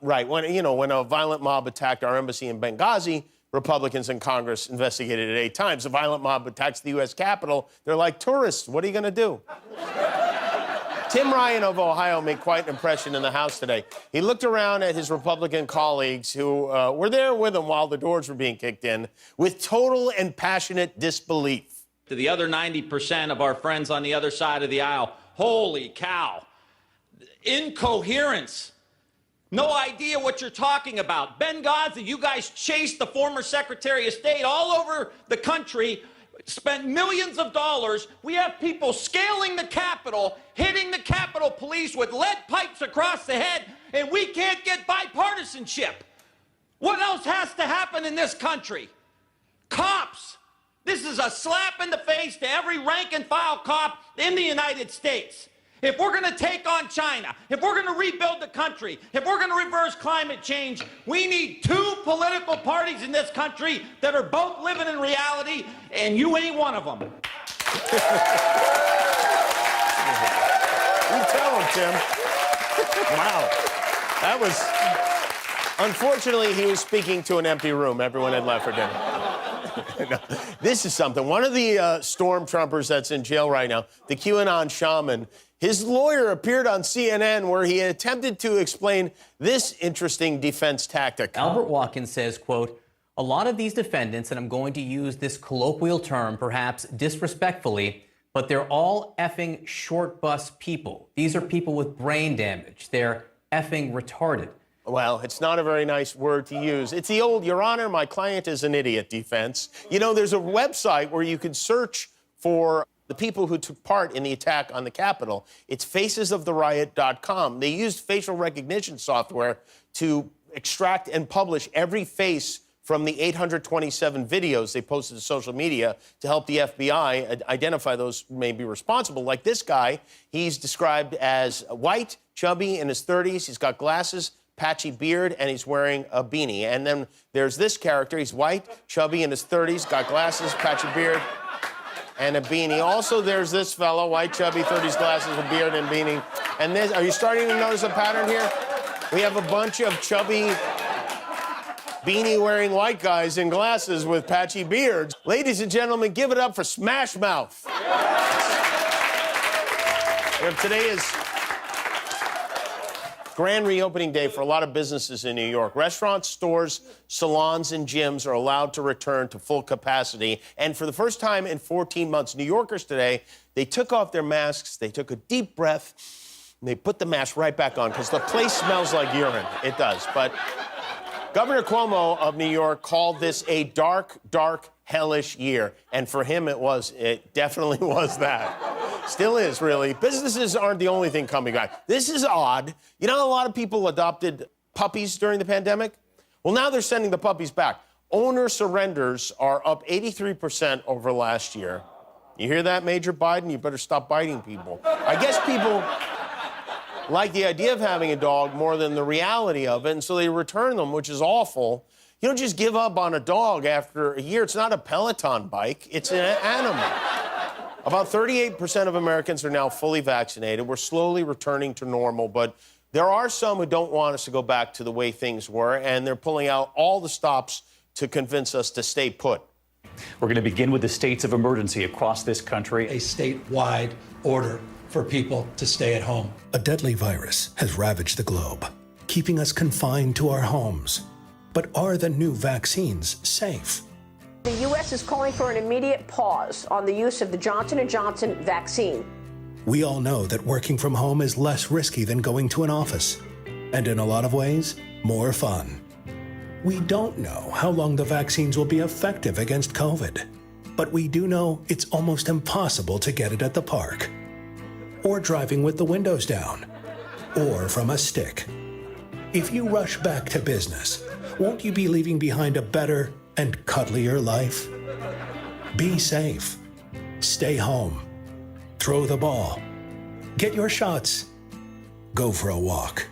Right. When a violent mob attacked our embassy in Benghazi, Republicans in Congress investigated it 8 times. A violent mob attacks the U.S. Capitol. They're like tourists. What are you going to do? Tim Ryan of Ohio made quite an impression in the House today. He looked around at his Republican colleagues who were there with him while the doors were being kicked in with total and passionate disbelief. To the other 90% of our friends on the other side of the aisle, holy cow. Incoherence. No idea what you're talking about. Benghazi, you guys chased the former Secretary of State all over the country, spent millions of dollars. We have people scaling the Capitol, hitting the Capitol Police with lead pipes across the head, and we can't get bipartisanship. What else has to happen in this country? Cops. This is a slap in the face to every rank and file cop in the United States. If we're going to take on China, if we're going to rebuild the country, if we're going to reverse climate change, we need 2 political parties in this country that are both living in reality, and you ain't one of them. You tell him, Tim. Wow. That was... Unfortunately, he was speaking to an empty room. Everyone had left for dinner. No, this is something. One of the stormtroopers that's in jail right now, the QAnon shaman, his lawyer appeared on CNN where he attempted to explain this interesting defense tactic. Albert Watkins says, quote, "A lot of these defendants, and I'm going to use this colloquial term, perhaps disrespectfully, but they're all effing short bus people. These are people with brain damage. They're effing retarded." Well, it's not a very nice word to use. It's the old, "Your Honor, my client is an idiot" defense. You know, there's a website where you can search for the people who took part in the attack on the Capitol. It's facesofthe.riot.com. They used facial recognition software to extract and publish every face from the 827 videos they posted to social media to help the FBI identify those who may be responsible. Like this guy, he's described as white, chubby, in his 30s. He's got glasses, patchy beard, and he's wearing a beanie. And then there's this character. He's white, chubby, in his 30s, got glasses, patchy beard, and a beanie. Also, there's this fellow, white, chubby, 30s, glasses, a beard, and beanie. And this, are you starting to notice a pattern here? We have a bunch of chubby, beanie-wearing white guys in glasses with patchy beards. Ladies and gentlemen, give it up for Smash Mouth. Today is grand reopening day for a lot of businesses in New York. Restaurants, stores, salons, and gyms are allowed to return to full capacity. And for the first time in 14 months, New Yorkers today, they took off their masks, they took a deep breath, and they put the mask right back on because the place smells like urine. It does. But Governor Cuomo of New York called this a dark, dark, hellish year. And for him, it definitely was that. Still is, really. Businesses aren't the only thing coming back. This is odd. You know, a lot of people adopted puppies during the pandemic? Well, now they're sending the puppies back. Owner surrenders are up 83% over last year. You hear that, Major Biden? You better stop biting people. I guess people like the idea of having a dog more than the reality of it, and so they return them, which is awful. You don't just give up on a dog after a year. It's not a Peloton bike. It's an animal. About 38% of Americans are now fully vaccinated. We're slowly returning to normal, but there are some who don't want us to go back to the way things were, and they're pulling out all the stops to convince us to stay put. We're going to begin with the states of emergency across this country. A statewide order for people to stay at home. A deadly virus has ravaged the globe, keeping us confined to our homes. But are the new vaccines safe? The U.S. is calling for an immediate pause on the use of the Johnson & Johnson vaccine. We all know that working from home is less risky than going to an office, and in a lot of ways, more fun. We don't know how long the vaccines will be effective against COVID, but we do know it's almost impossible to get it at the park, or driving with the windows down, or from a stick. If you rush back to business, won't you be leaving behind a better and cuddlier life? Be safe. Stay home. Throw the ball. Get your shots. Go for a walk.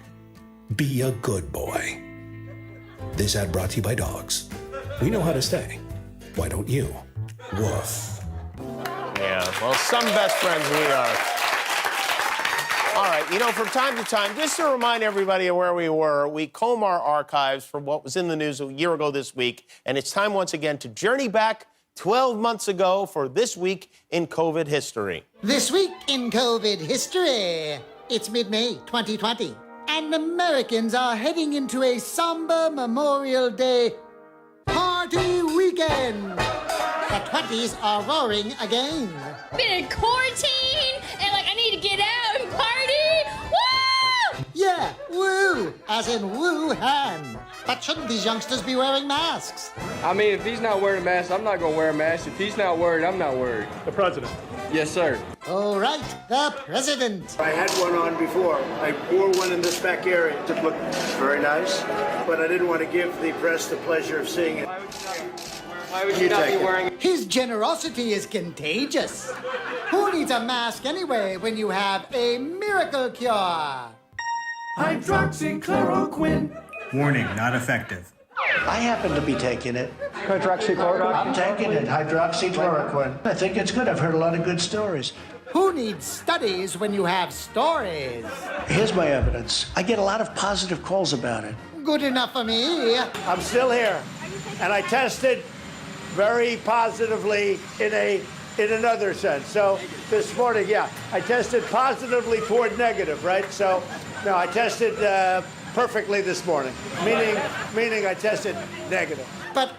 Be a good boy. This ad brought to you by dogs. We know how to stay. Why don't you? Woof. Yeah, well, some best friends we are. All right, you know, from time to time, just to remind everybody of where we were, we comb our archives for what was in the news a year ago this week, and it's time once again to journey back 12 months ago for This Week in COVID History. This week in COVID history, it's mid-May 2020, and Americans are heading into a somber Memorial Day party weekend. The 20s are roaring again. Been in quarantine, and I need to get out and party. Woo! Yeah, woo, as in Wuhan. But shouldn't these youngsters be wearing masks? I mean, if he's not wearing a mask, I'm not going to wear a mask. If he's not worried, I'm not worried. The president. Yes, sir. All right, the president. I had one on before. I wore one in this back area. It looked very nice, but I didn't want to give the press the pleasure of seeing it. Why would you not be wearing it? His generosity is contagious. Who needs a mask anyway when you have a miracle cure? Hydroxychloroquine. Warning, not effective. I happen to be taking it. Hydroxychloroquine? I'm taking it, hydroxychloroquine. I think it's good. I've heard a lot of good stories. Who needs studies when you have stories? Here's my evidence. I get a lot of positive calls about it. Good enough for me. I'm still here, and I tested very positively in another sense. So this morning, yeah, I tested positively toward negative, right? So, no, I tested perfectly this morning, meaning I tested negative. But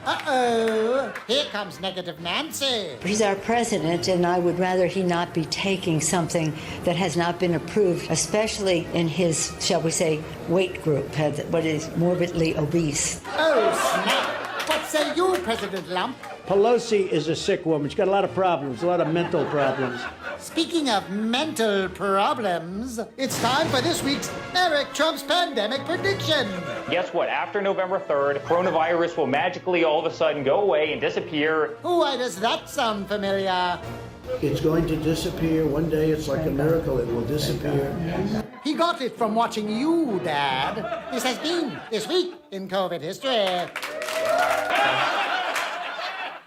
here comes Negative Nancy. He's our president, and I would rather he not be taking something that has not been approved, especially in his, shall we say, weight group, what is morbidly obese. Oh, snap. What say you, President Lump? Pelosi is a sick woman. She's got a lot of problems, a lot of mental problems. Speaking of mental problems, it's time for this week's Eric Trump's pandemic prediction. Guess what? After November 3rd, coronavirus will magically all of a sudden go away and disappear. Why does that sound familiar? It's going to disappear. One day it's like a miracle. It will disappear. He got it from watching you, Dad. This has been This Week in COVID History.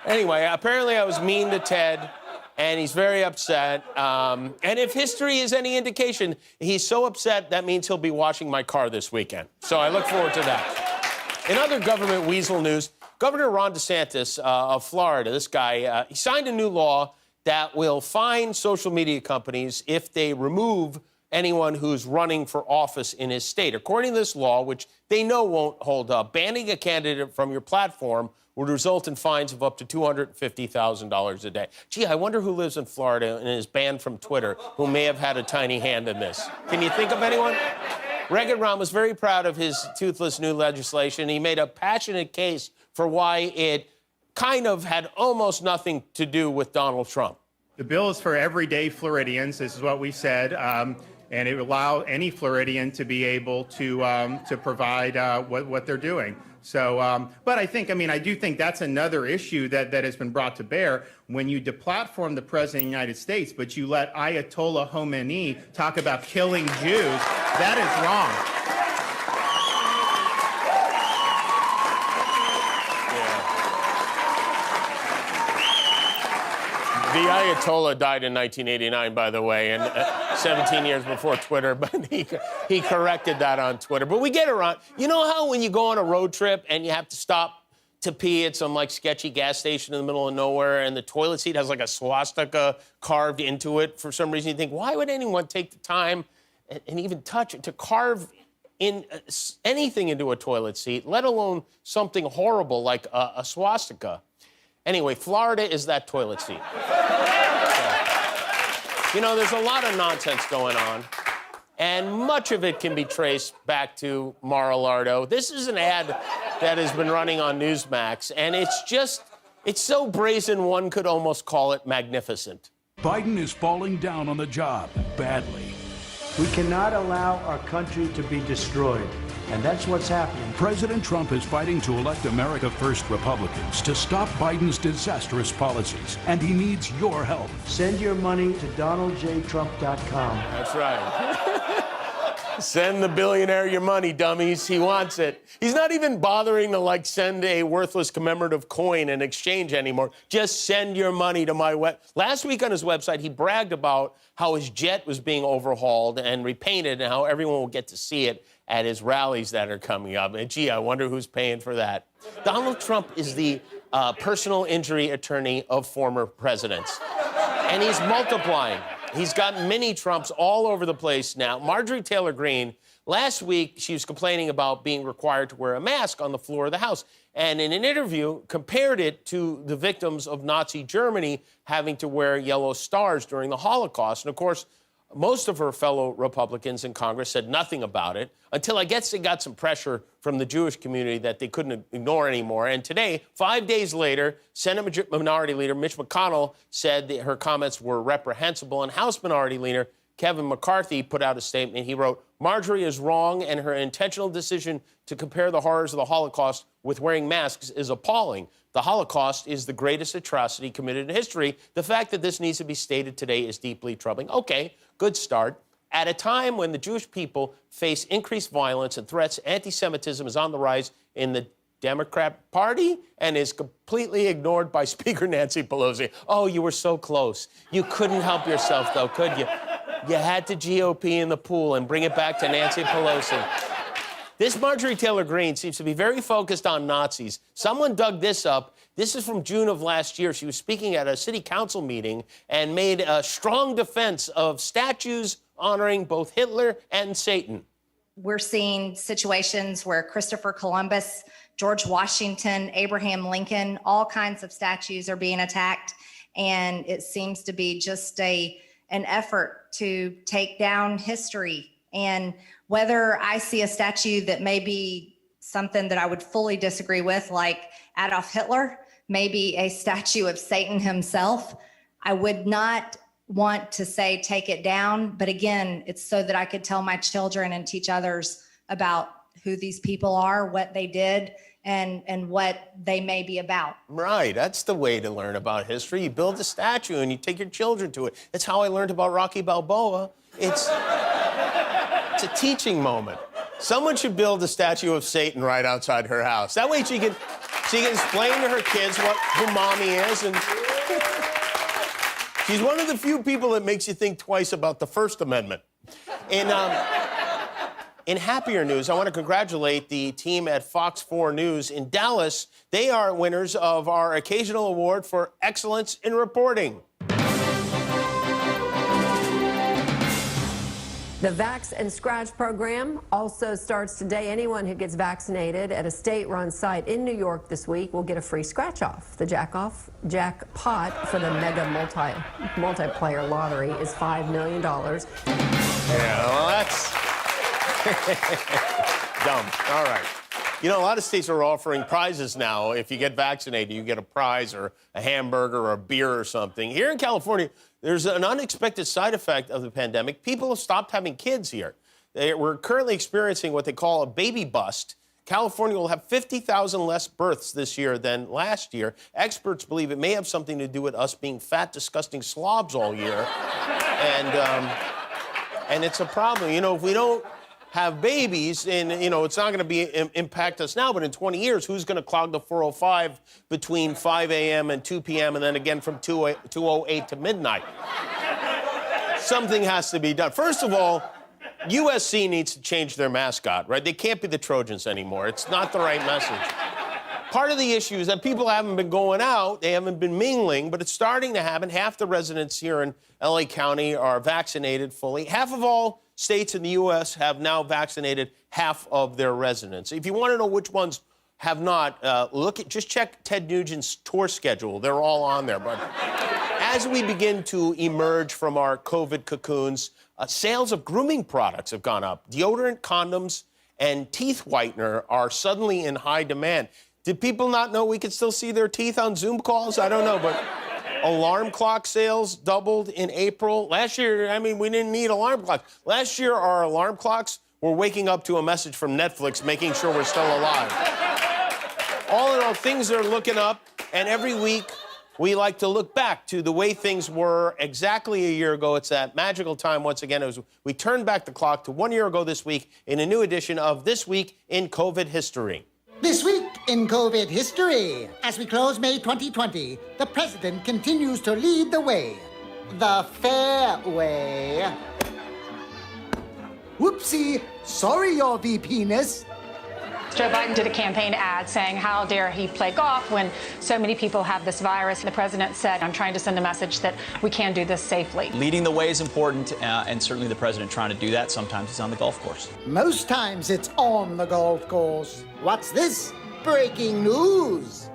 Anyway, apparently I was mean to Ted, and he's very upset. And if history is any indication, he's so upset that means he'll be washing my car this weekend. So I look forward to that. In other government weasel news, Governor Ron DeSantis of Florida, this guy, he signed a new law that will fine social media companies if they remove anyone who's running for office in his state. According to this law, which they know won't hold up, banning a candidate from your platform would result in fines of up to $250,000 a day. Gee, I wonder who lives in Florida and is banned from Twitter who may have had a tiny hand in this. Can you think of anyone? Regan Rahm was very proud of his toothless new legislation. He made a passionate case for why it kind of had almost nothing to do with Donald Trump. The bill is for everyday Floridians. This is what we said. And it will allow any Floridian to be able to provide what they're doing. So, but I do think that's another issue that has been brought to bear when you deplatform the President of the United States, but you let Ayatollah Khomeini talk about killing Jews. That is wrong. The Ayatollah died in 1989, by the way, and 17 years before Twitter, but he corrected that on Twitter. But we get around. You know how when you go on a road trip and you have to stop to pee at some, sketchy gas station in the middle of nowhere, and the toilet seat has, a swastika carved into it for some reason? You think, why would anyone take the time and even touch it to carve in anything into a toilet seat, let alone something horrible like a swastika? Anyway, Florida is that toilet seat. So, there's a lot of nonsense going on, and much of it can be traced back to Mar-a-Lago. This is an ad that has been running on Newsmax, and it's so brazen one could almost call it magnificent. Biden is falling down on the job badly. We cannot allow our country to be destroyed. And that's what's happening. President Trump is fighting to elect America First Republicans to stop Biden's disastrous policies, and he needs your help. Send your money to DonaldJTrump.com. That's right. Send the billionaire your money, dummies. He wants it. He's not even bothering to, send a worthless commemorative coin in exchange anymore. Just send your money to my Last week on his website, he bragged about how his jet was being overhauled and repainted and how everyone will get to see it at his rallies that are coming up. And gee, I wonder who's paying for that. Donald Trump is the personal injury attorney of former presidents. And he's multiplying. He's got mini Trumps all over the place now. Marjorie Taylor Greene, last week, she was complaining about being required to wear a mask on the floor of the House. And in an interview, compared it to the victims of Nazi Germany having to wear yellow stars during the Holocaust. And of course, most of her fellow Republicans in Congress said nothing about it until I guess they got some pressure from the Jewish community that they couldn't ignore anymore. And today, 5 days later, Senate Minority Leader Mitch McConnell said that her comments were reprehensible, and House Minority Leader Kevin McCarthy put out a statement. He wrote, "Marjorie is wrong, and her intentional decision to compare the horrors of the Holocaust with wearing masks is appalling. The Holocaust is the greatest atrocity committed in history. The fact that this needs to be stated today is deeply troubling." Okay, good start. At a time when the Jewish people face increased violence and threats, anti-Semitism is on the rise in the Democrat Party and is completely ignored by Speaker Nancy Pelosi. Oh, you were so close. You couldn't help yourself, though, could you? You had to GOP in the pool and bring it back to Nancy Pelosi. This Marjorie Taylor Greene seems to be very focused on Nazis. Someone dug this up. This is from June of last year. She was speaking at a city council meeting and made a strong defense of statues honoring both Hitler and Satan. We're seeing situations where Christopher Columbus, George Washington, Abraham Lincoln, all kinds of statues are being attacked. And it seems to be just an effort to take down history. And whether I see a statue that may be something that I would fully disagree with, like Adolf Hitler, maybe a statue of Satan himself, I would not want to say take it down. But again, it's so that I could tell my children and teach others about who these people are, what they did, and what they may be about. Right, that's the way to learn about history. You build a statue and you take your children to it. That's how I learned about Rocky Balboa. It's a teaching moment. Someone should build a statue of Satan right outside her house. That way she can explain to her kids who mommy is. And she's one of the few people that makes you think twice about the First Amendment. In happier news, I want to congratulate the team at Fox 4 News in Dallas. They are winners of our occasional award for excellence in reporting. The Vax and Scratch program also starts today. Anyone who gets vaccinated at a state-run site in New York this week will get a free scratch-off. The jackpot for the mega multiplayer lottery is $5 million. Yeah, well, that's dumb. All right. You know, a lot of states are offering prizes now. If you get vaccinated, you get a prize or a hamburger or a beer or something. Here in California, there's an unexpected side effect of the pandemic. People have stopped having kids here. We're currently experiencing what they call a baby bust. California will have 50,000 less births this year than last year. Experts believe it may have something to do with us being fat, disgusting slobs all year. And it's a problem. You know, if we don't have babies, and, you know, it's not going to be impact us now, but in 20 years, who's going to clog the 405 between 5 a.m. and 2 p.m. and then again from 2:08 to midnight? Something has to be done. First of all, USC needs to change their mascot, right? They can't be the Trojans anymore. It's not the right message. Part of the issue is that people haven't been going out, they haven't been mingling, but it's starting to happen. Half the residents here in LA County are vaccinated fully. Half of all states in the U.S. have now vaccinated half of their residents. If you want to know which ones have not, just check Ted Nugent's tour schedule. They're all on there. But as we begin to emerge from our COVID cocoons, sales of grooming products have gone up. Deodorant, condoms, and teeth whitener are suddenly in high demand. Did people not know we could still see their teeth on Zoom calls? I don't know, but alarm clock sales doubled in April. Last year, I mean, we didn't need alarm clocks. Last year, our alarm clocks were waking up to a message from Netflix making sure we're still alive. All in all, things are looking up, and every week we like to look back to the way things were exactly a year ago. It's that magical time once again. We turned back the clock to 1 year ago this week in a new edition of This Week in COVID History. This week in COVID history, as we close May 2020, the president continues to lead the way. The fair way. Whoopsie, sorry, your VP-ness. Joe Biden did a campaign ad saying, how dare he play golf when so many people have this virus. The president said, I'm trying to send a message that we can do this safely. Leading the way is important, and certainly the president trying to do that. Sometimes it's on the golf course. Most times it's on the golf course. What's this? Breaking news.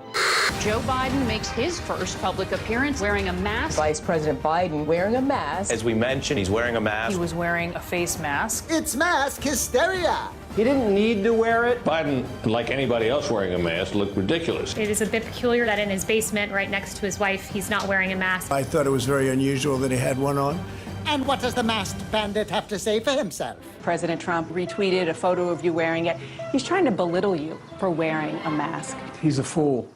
Joe Biden makes his first public appearance wearing a mask. Vice President Biden wearing a mask. As we mentioned, he's wearing a mask. He was wearing a face mask. It's mask hysteria. He didn't need to wear it. Biden, like anybody else wearing a mask, looked ridiculous. It is a bit peculiar that in his basement, right next to his wife, he's not wearing a mask. I thought it was very unusual that he had one on. And what does the masked bandit have to say for himself? President Trump retweeted a photo of you wearing it. He's trying to belittle you for wearing a mask. He's a fool.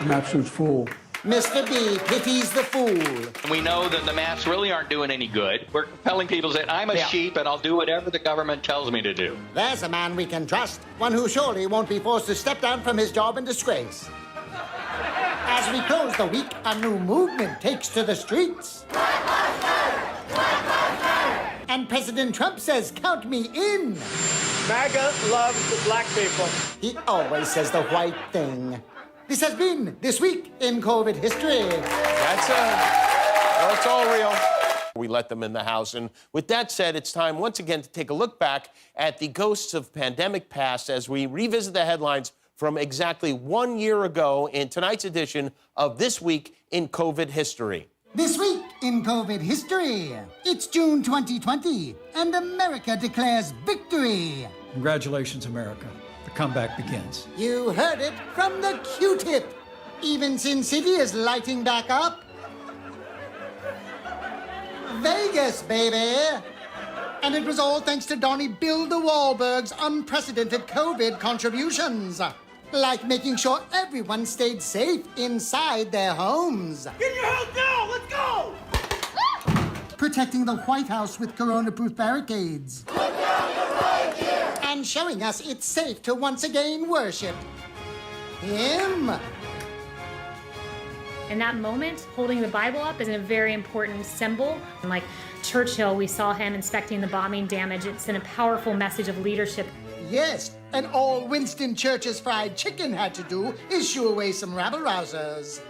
An absolute fool. Mr. B pities the fool. We know that the masks really aren't doing any good. We're compelling people to say, I'm a sheep and I'll do whatever the government tells me to do. There's a man we can trust, one who surely won't be forced to step down from his job in disgrace. As we close the week, a new movement takes to the streets. And President Trump says, count me in. MAGA loves the black people. He always says the white thing. This has been This Week in COVID History. That's all real. We let them in the house. And with that said, it's time once again to take a look back at the ghosts of pandemic past as we revisit the headlines from exactly 1 year ago in tonight's edition of This Week in COVID History. This week in COVID history, it's June 2020, and America declares victory. Congratulations, America. The comeback begins. You heard it from the Q-tip. Even Sin City is lighting back up. Vegas, baby. And it was all thanks to Donnie Bill de Wahlberg's unprecedented COVID contributions. Like making sure everyone stayed safe inside their homes. Get your house down! Let's go! Protecting the White House with corona-proof barricades. And showing us it's safe to once again worship him. In that moment, holding the Bible up is a very important symbol. And like Churchill, we saw him inspecting the bombing damage. It's been a powerful message of leadership. Yes, and all Winston Churchill's fried chicken had to do is shoo away some rabble-rousers.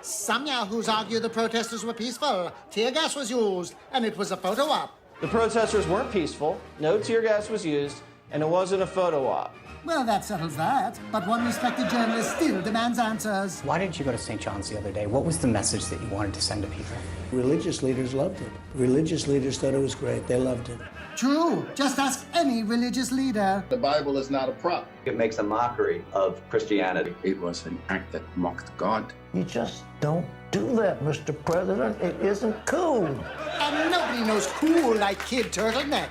Some yahoos argue the protesters were peaceful. Tear gas was used, and it was a photo op. The protesters weren't peaceful, no tear gas was used, and it wasn't a photo op. Well, that settles that. But one respected journalist still demands answers. Why did you go to St. John's the other day? What was the message that you wanted to send to people? Religious leaders loved it. Religious leaders thought it was great. They loved it. True. Just ask any religious leader. The Bible is not a prop. It makes a mockery of Christianity. It was an act that mocked God. You just don't do that, Mr. President. It isn't cool. And nobody knows cool like Kid Turtleneck.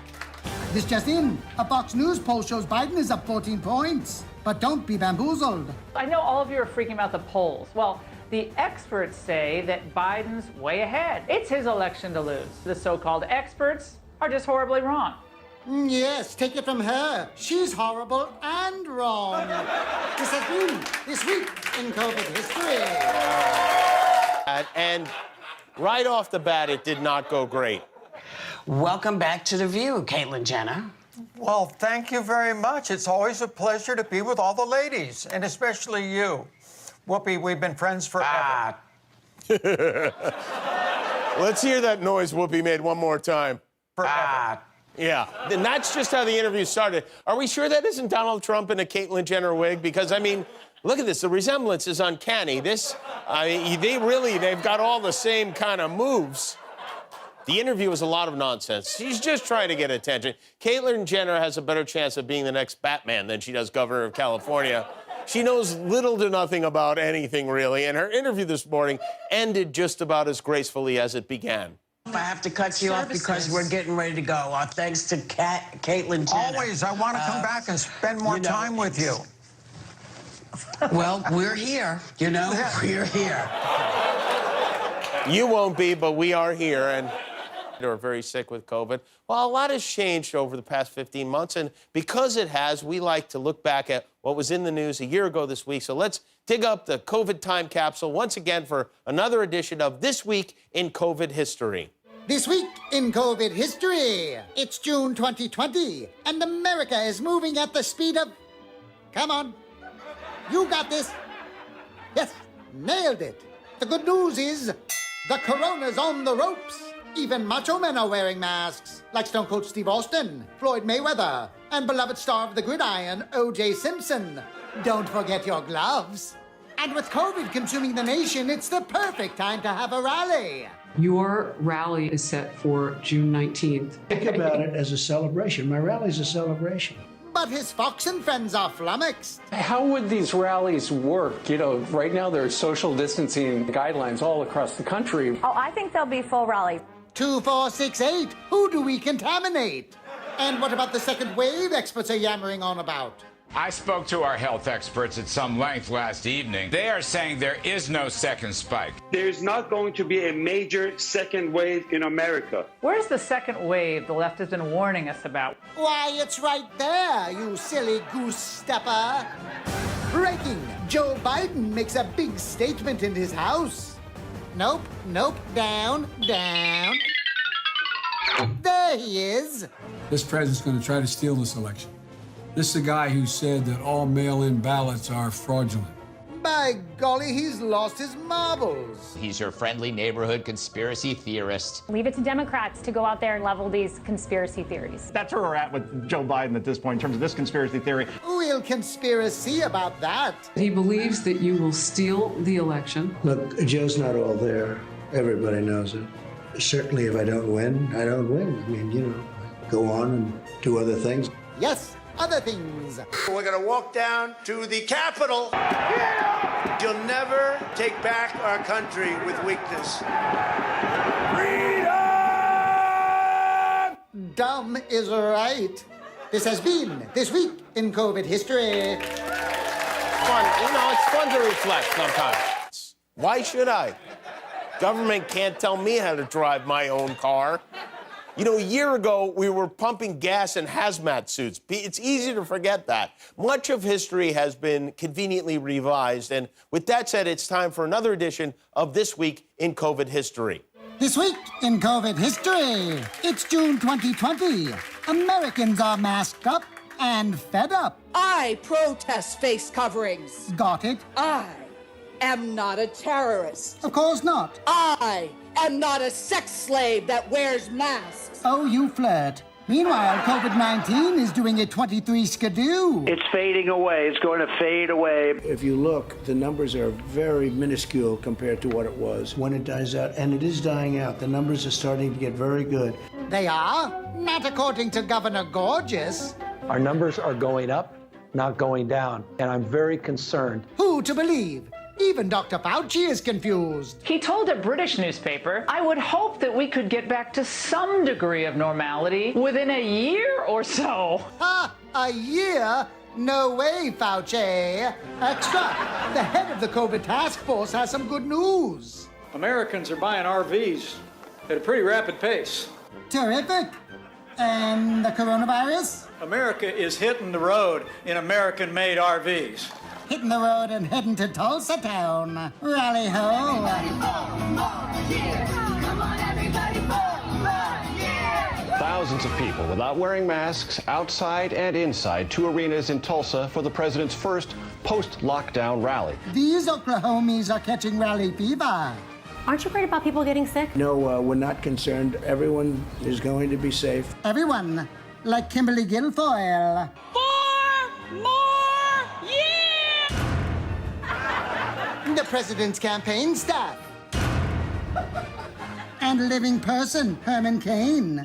This just in. A Fox News poll shows Biden is up 14 points. But don't be bamboozled. I know all of you are freaking about the polls. Well, the experts say that Biden's way ahead. It's his election to lose. The so-called experts are just horribly wrong. Yes, take it from her. She's horrible and wrong. This has been This Week in COVID History. And right off the bat, it did not go great. Welcome back to The View, Caitlyn Jenner. Well, thank you very much. It's always a pleasure to be with all the ladies, and especially you. Whoopi, we've been friends forever. Let's hear that noise Whoopi made one more time. Forever. Yeah, and that's just how the interview started. Are we sure that isn't Donald Trump in a Caitlyn Jenner wig? Because, I mean, look at this. The resemblance is uncanny. They've got all the same kind of moves. The interview was a lot of nonsense. She's just trying to get attention. Caitlyn Jenner has a better chance of being the next Batman than she does governor of California. She knows little to nothing about anything, really, and her interview this morning ended just about as gracefully as it began. I have to cut you off because we're getting ready to go. Our thanks to Caitlyn Jenner. Always. I want to come back and spend more time with you. Well, we're here. You know, we're here. You won't be, but we are here, and are very sick with COVID. Well, a lot has changed over the past 15 months, and because it has, we like to look back at what was in the news a year ago this week. So let's dig up the COVID time capsule once again for another edition of This Week in COVID History. This Week in COVID History. It's June 2020, and America is moving at the speed of... Come on. You got this. Yes, nailed it. The good news is the corona's on the ropes. Even macho men are wearing masks, like Stone Cold Steve Austin, Floyd Mayweather, and beloved star of the gridiron, O.J. Simpson. Don't forget your gloves. And with COVID consuming the nation, it's the perfect time to have a rally. Your rally is set for June 19th. Think about it as a celebration. My rally's a celebration. But his Fox and friends are flummoxed. How would these rallies work? You know, right now there are social distancing guidelines all across the country. Oh, I think they'll be full rally. 2, 4, 6, 8. Who do we contaminate? And what about the second wave experts are yammering on about? I spoke to our health experts at some length last evening. They are saying there is no second spike. There's not going to be a major second wave in America. Where's the second wave the left has been warning us about? Why, it's right there, you silly goose stepper. Breaking. Joe Biden makes a big statement in his house. Nope, down. There he is. This president's going to try to steal this election. This is the guy who said that all mail-in ballots are fraudulent. By golly, he's lost his marbles. He's your friendly neighborhood conspiracy theorist. Leave it to Democrats to go out there and level these conspiracy theories. That's where we're at with Joe Biden at this point in terms of this conspiracy theory. We'll conspiracy about that. He believes that you will steal the election. Look, Joe's not all there. Everybody knows it. Certainly if I don't win, I don't win. I mean, you know, go on and do other things. Yes, other things. We're going to walk down to the Capitol. Yeah! You'll never take back our country with weakness. Freedom! Dumb is right. This has been This Week in COVID History. Fun, you know, it's fun to reflect sometimes. Why should I? Government can't tell me how to drive my own car. You know, a year ago, we were pumping gas in hazmat suits. It's easy to forget that. Much of history has been conveniently revised. And with that said, it's time for another edition of This Week in COVID History. This Week in COVID History. It's June 2020. Americans are masked up and fed up. I protest face coverings. Got it? I am not a terrorist. Of course not. I am not a sex slave that wears masks. Oh, you flirt. Meanwhile, COVID-19 is doing a 23 skidoo. It's fading away. It's going to fade away. If you look, the numbers are very minuscule compared to what it was when it dies out, and it is dying out. The numbers are starting to get very good. They are? Not according to Governor Gorgeous. Our numbers are going up, not going down, and I'm very concerned. Who to believe? Even Dr. Fauci is confused. He told a British newspaper, I would hope that we could get back to some degree of normality within a year or so. Ha! A year? No way, Fauci. Extra. The head of the COVID task force has some good news. Americans are buying RVs at a pretty rapid pace. Terrific. And the coronavirus? America is hitting the road in American-made RVs. Hitting the road and heading to Tulsa Town. Rally ho. Thousands of people without wearing masks outside and inside two arenas in Tulsa for the president's first post-lockdown rally. These Oklahomies are catching rally fever. Aren't you worried about people getting sick? No, we're not concerned. Everyone is going to be safe. Everyone, like Kimberly Guilfoyle. 4 more years! The president's campaign staff. And living person, Herman Cain.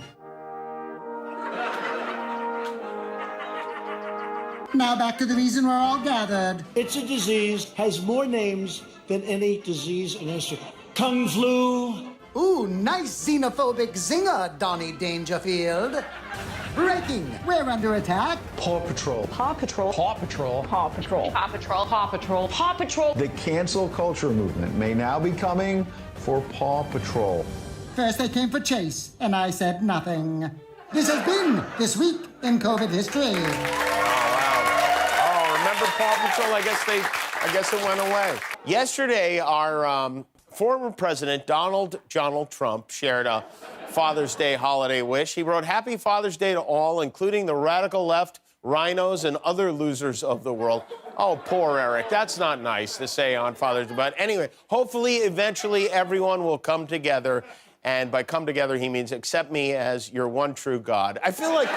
Now back to the reason we're all gathered. It's a disease, has more names than any disease in history. Kung flu. Ooh, nice xenophobic zinger, Donnie Dangerfield. Breaking, we're under attack. Paw Patrol. Paw Patrol. Paw Patrol. Paw Patrol. Paw Patrol, Paw Patrol, Paw Patrol. The cancel culture movement may now be coming for Paw Patrol. First they came for Chase, and I said nothing. This has been This Week in COVID History. Oh, wow. Oh, remember Paw Patrol? I guess it went away. Yesterday, our former president, Donald Trump, shared a Father's Day holiday wish. He wrote, "Happy Father's Day to all, including the radical left, rhinos, and other losers of the world." Oh, poor Eric. That's not nice to say on Father's Day. But anyway, hopefully, eventually, everyone will come together. And by come together, he means accept me as your one true God. I feel like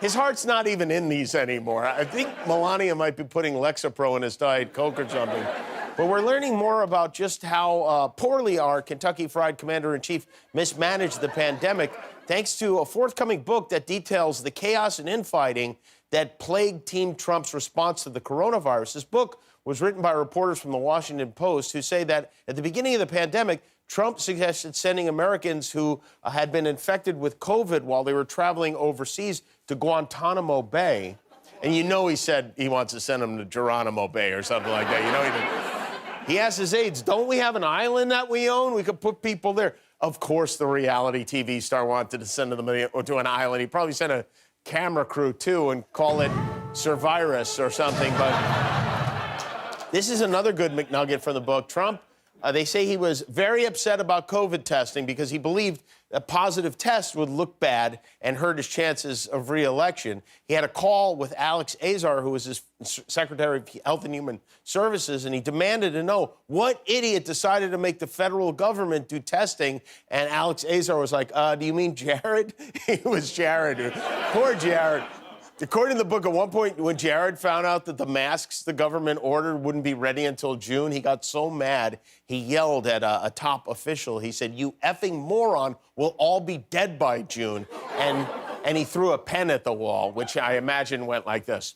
his heart's not even in these anymore. I think Melania might be putting Lexapro in his Diet Coke or something. But we're learning more about just how poorly our Kentucky Fried Commander-in-Chief mismanaged the pandemic, thanks to a forthcoming book that details the chaos and infighting that plagued Team Trump's response to the coronavirus. This book was written by reporters from the Washington Post who say that at the beginning of the pandemic, Trump suggested sending Americans who had been infected with COVID while they were traveling overseas to Guantanamo Bay. And you know he said he wants to send them to Geronimo Bay or something like that. You know, he asked his aides, don't we have an island that we own? We could put people there. Of course, the reality TV star wanted to send them to an island. He probably sent a camera crew, too, and call it Survirus or something. But this is another good McNugget from the book. Trump, they say he was very upset about COVID testing because he believed a positive test would look bad and hurt his chances of re-election. He had a call with Alex Azar, who was his Secretary of Health and Human Services, and he demanded to know what idiot decided to make the federal government do testing. And Alex Azar was like, do you mean Jared? It was Jared. Poor Jared. According to the book, at one point, when Jared found out that the masks the government ordered wouldn't be ready until June, he got so mad, he yelled at a top official. He said, "You effing moron, we'll all be dead by June." And he threw a pen at the wall, which I imagine went like this.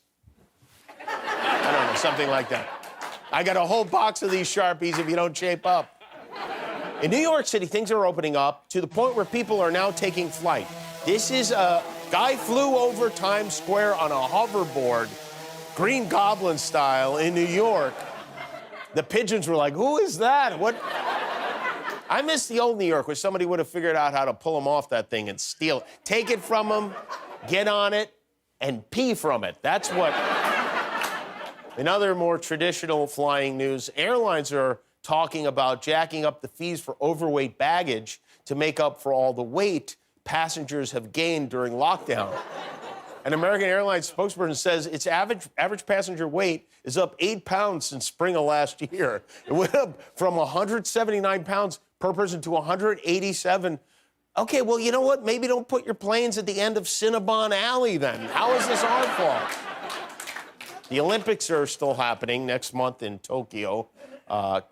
I don't know, something like that. I got a whole box of these Sharpies if you don't shape up. In New York City, things are opening up to the point where people are now taking flight. This is a guy flew over Times Square on a hoverboard, Green Goblin style, in New York. The pigeons were like, who is that? What? I miss the old New York where somebody would have figured out how to pull him off that thing and steal it. Take it from him, get on it, and pee from it. That's what... In other more traditional flying news, airlines are talking about jacking up the fees for overweight baggage to make up for all the weight passengers have gained during lockdown. An American Airlines spokesperson says its average passenger weight is up 8 pounds since spring of last year. It went up from 179 pounds per person to 187. Okay, well, you know what? Maybe don't put your planes at the end of Cinnabon Alley then. How is this our fault? The Olympics are still happening next month in Tokyo.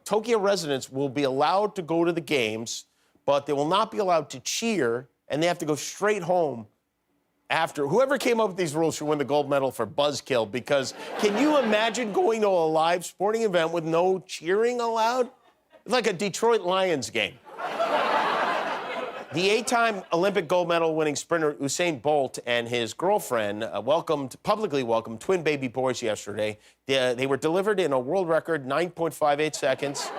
Tokyo residents will be allowed to go to the games, but they will not be allowed to cheer, and they have to go straight home after. Whoever came up with these rules should win the gold medal for buzzkill, because can you imagine going to a live sporting event with no cheering allowed? It's like a Detroit Lions game. The 8-time Olympic gold medal winning sprinter Usain Bolt and his girlfriend publicly welcomed twin baby boys yesterday. They were delivered in a world record 9.58 seconds.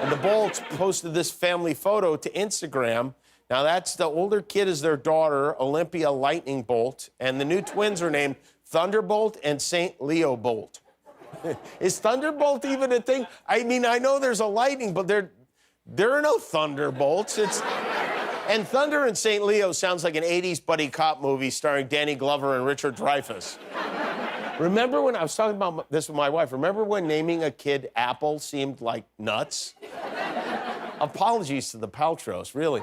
And the Bolts posted this family photo to Instagram. Now, that's the older kid is their daughter, Olympia Lightning Bolt, and the new twins are named Thunderbolt and St. Leo Bolt. Is Thunderbolt even a thing? I mean, I know there's a lightning, but there are no Thunderbolts. And Thunder and St. Leo sounds like an 80s buddy cop movie starring Danny Glover and Richard Dreyfuss. Remember when I was talking about this with my wife? Remember when naming a kid Apple seemed like nuts? Apologies to the Paltrows, really.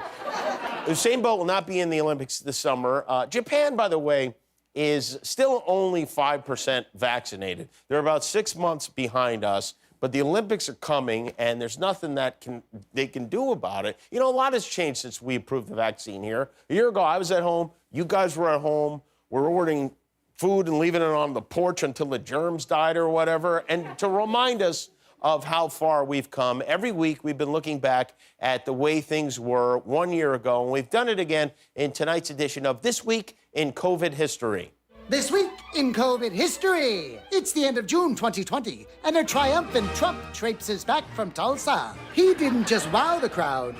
Usain Bolt will not be in the Olympics this summer. Japan, by the way, is still only 5% vaccinated. They're about 6 months behind us. But the Olympics are coming, and there's nothing that they can do about it. You know, a lot has changed since we approved the vaccine here. A year ago, I was at home. You guys were at home. We're ordering food and leaving it on the porch until the germs died or whatever. And to remind us of how far we've come, every week we've been looking back at the way things were 1 year ago. And we've done it again in tonight's edition of This Week in COVID History. This week in COVID history, it's the end of June 2020, and a triumphant Trump traipses back from Tulsa. He didn't just wow the crowd,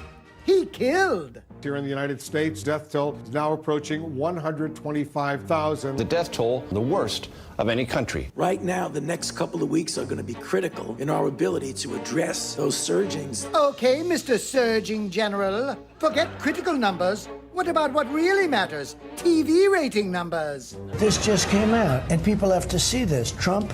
he killed. Here in the United States, death toll is now approaching 125,000. The death toll, the worst of any country. Right now, the next couple of weeks are going to be critical in our ability to address those surgings. Okay, Mr. Surging General, forget critical numbers. What about what really matters? TV rating numbers. This just came out, and people have to see this. Trump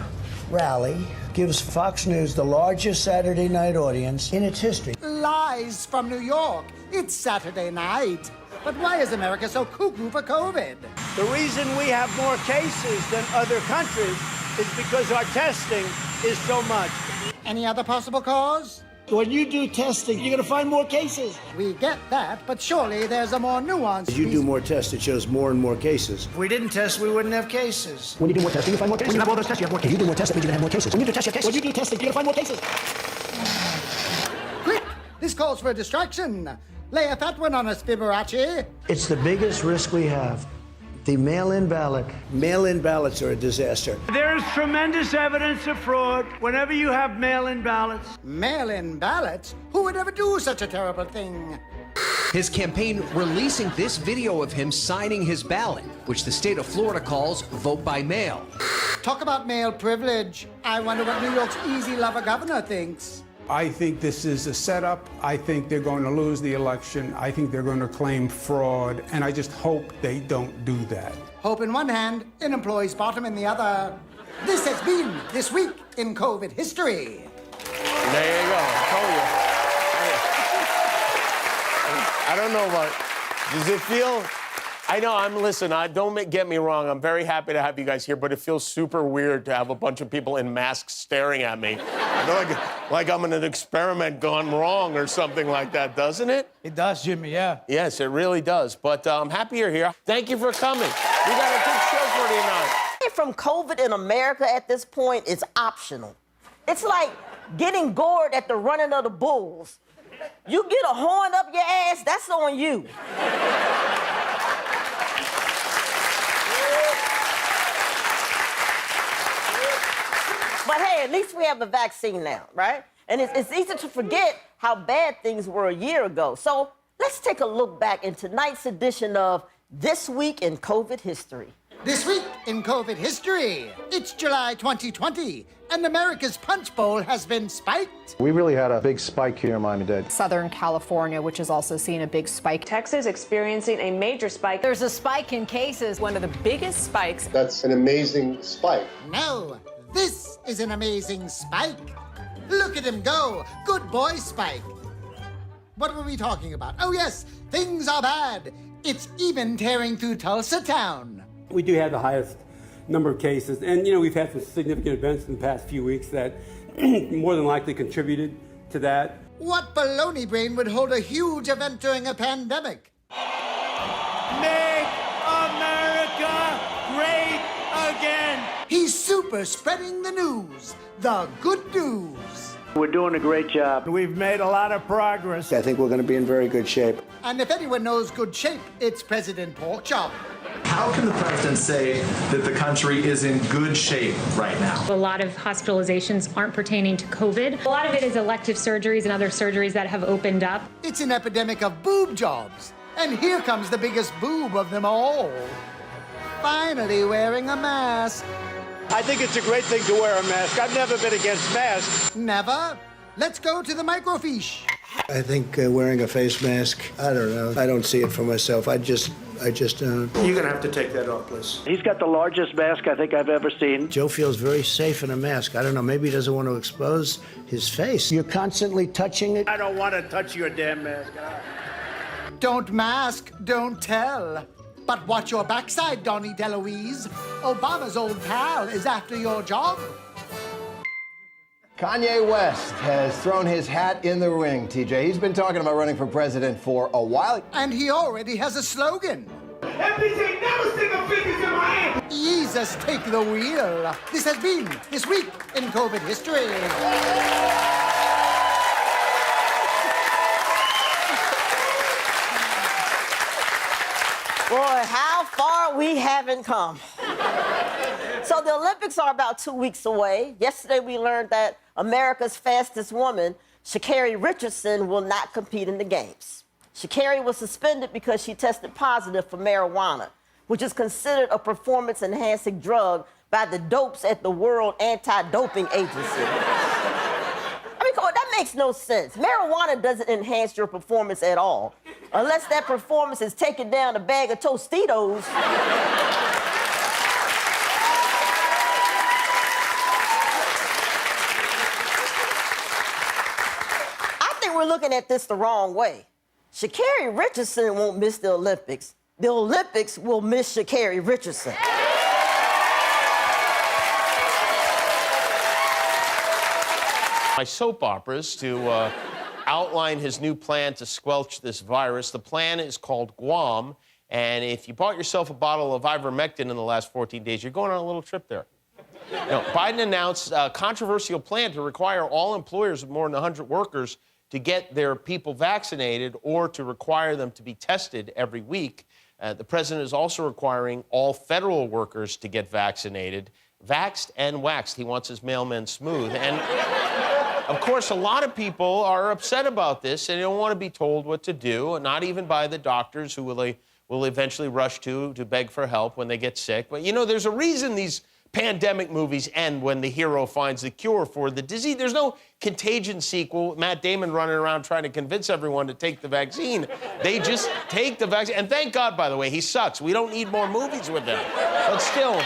rally gives Fox News the largest Saturday night audience in its history. Lies from New York. It's Saturday night. But why is America so cuckoo for COVID? The reason we have more cases than other countries is because our testing is so much. Any other possible cause? When you do testing, you're going to find more cases. We get that, but surely there's a more nuanced... As you do more tests, it shows more and more cases. If we didn't test, we wouldn't have cases. When you do more testing, you find more cases. When you have all those tests, you have more cases. You do more tests, that means you're going to have more cases. When you do test your cases. When you do testing, you're going to find more cases. Quick! This calls for a distraction. Lay a fat one on us, Fiberace. It's the biggest risk we have. The mail-in ballot. Mail-in ballots are a disaster. There's tremendous evidence of fraud whenever you have mail-in ballots. Mail-in ballots? Who would ever do such a terrible thing? His campaign releasing this video of him signing his ballot, which the state of Florida calls vote by mail. Talk about mail privilege. I wonder what New York's easy lover governor thinks. I think this is a setup. I think they're going to lose the election. I think they're going to claim fraud, and I just hope they don't do that. Hope in one hand, an employee's bottom in the other. This has been This Week in COVID History. There you go. I told you. I don't know about... Does it feel... I know, listen, don't get me wrong. I'm very happy to have you guys here, but it feels super weird to have a bunch of people in masks staring at me. like I'm in an experiment gone wrong or something like that, doesn't it? It does, Jimmy, yeah. Yes, it really does. But I'm happy you're here. Thank you for coming. We got a good show for you tonight. From COVID in America at this point is optional. It's like getting gored at the running of the bulls. You get a horn up your ass, that's on you. But hey, at least we have a vaccine now, right? And it's easy to forget how bad things were a year ago. So let's take a look back in tonight's edition of This Week in COVID History. This week in COVID history, it's July 2020, and America's punch bowl has been spiked. We really had a big spike here in Miami-Dade. Southern California, which has also seen a big spike. Texas experiencing a major spike. There's a spike in cases, one of the biggest spikes. That's an amazing spike. No, this is an amazing spike. Look at him go. Good boy, Spike. What were we talking about? Oh, yes, things are bad. It's even tearing through Tulsa town. We do have the highest number of cases. And, you know, we've had some significant events in the past few weeks that more than likely contributed to that. What baloney brain would hold a huge event during a pandemic? Make America great again. He's super spreading the news. The good news. We're doing a great job. We've made a lot of progress. I think we're going to be in very good shape. And if anyone knows good shape, it's President Porkchop. How can the president say that the country is in good shape right now? A lot of hospitalizations aren't pertaining to COVID. A lot of it is elective surgeries and other surgeries that have opened up. It's an epidemic of boob jobs. And here comes the biggest boob of them all. Finally wearing a mask. I think it's a great thing to wear a mask. I've never been against masks. Never? Let's go to the microfiche. I think wearing a face mask, I don't know. I don't see it for myself. I just don't. You're going to have to take that off, please. He's got the largest mask I think I've ever seen. Joe feels very safe in a mask. I don't know. Maybe he doesn't want to expose his face. You're constantly touching it. I don't want to touch your damn mask. Don't mask, don't tell. But watch your backside, Donnie DeLuise. Obama's old pal is after your job. Kanye West has thrown his hat in the ring, TJ. He's been talking about running for president for a while. And he already has a slogan. FBC never stick a fingers in my hand. Jesus, take the wheel. This has been This Week in COVID History. Boy, how far we haven't come. So the Olympics are about 2 weeks away. Yesterday we learned that America's fastest woman, Sha'Carri Richardson, will not compete in the games. Sha'Carri was suspended because she tested positive for marijuana, which is considered a performance-enhancing drug by the dopes at the World Anti-Doping Agency. I mean, come on, that makes no sense. Marijuana doesn't enhance your performance at all, unless that performance is taking down a bag of Tostitos. I think we're looking at this the wrong way. Sha'Carri Richardson won't miss the Olympics. The Olympics will miss Sha'Carri Richardson. My soap operas to outline his new plan to squelch this virus. The plan is called Guam, and if you bought yourself a bottle of ivermectin in the last 14 days, you're going on a little trip there. Now, Biden announced a controversial plan to require all employers with more than 100 workers to get their people vaccinated or to require them to be tested every week. The president is also requiring all federal workers to get vaccinated. Vaxxed and waxed. He wants his mailmen smooth. And, of course, a lot of people are upset about this, and they don't want to be told what to do, not even by the doctors who will eventually rush to beg for help when they get sick. But, you know, there's a reason these pandemic movies end when the hero finds the cure for the disease. There's no Contagion sequel, Matt Damon running around trying to convince everyone to take the vaccine. They just take the vaccine. And thank God, by the way, he sucks. We don't need more movies with him. But still,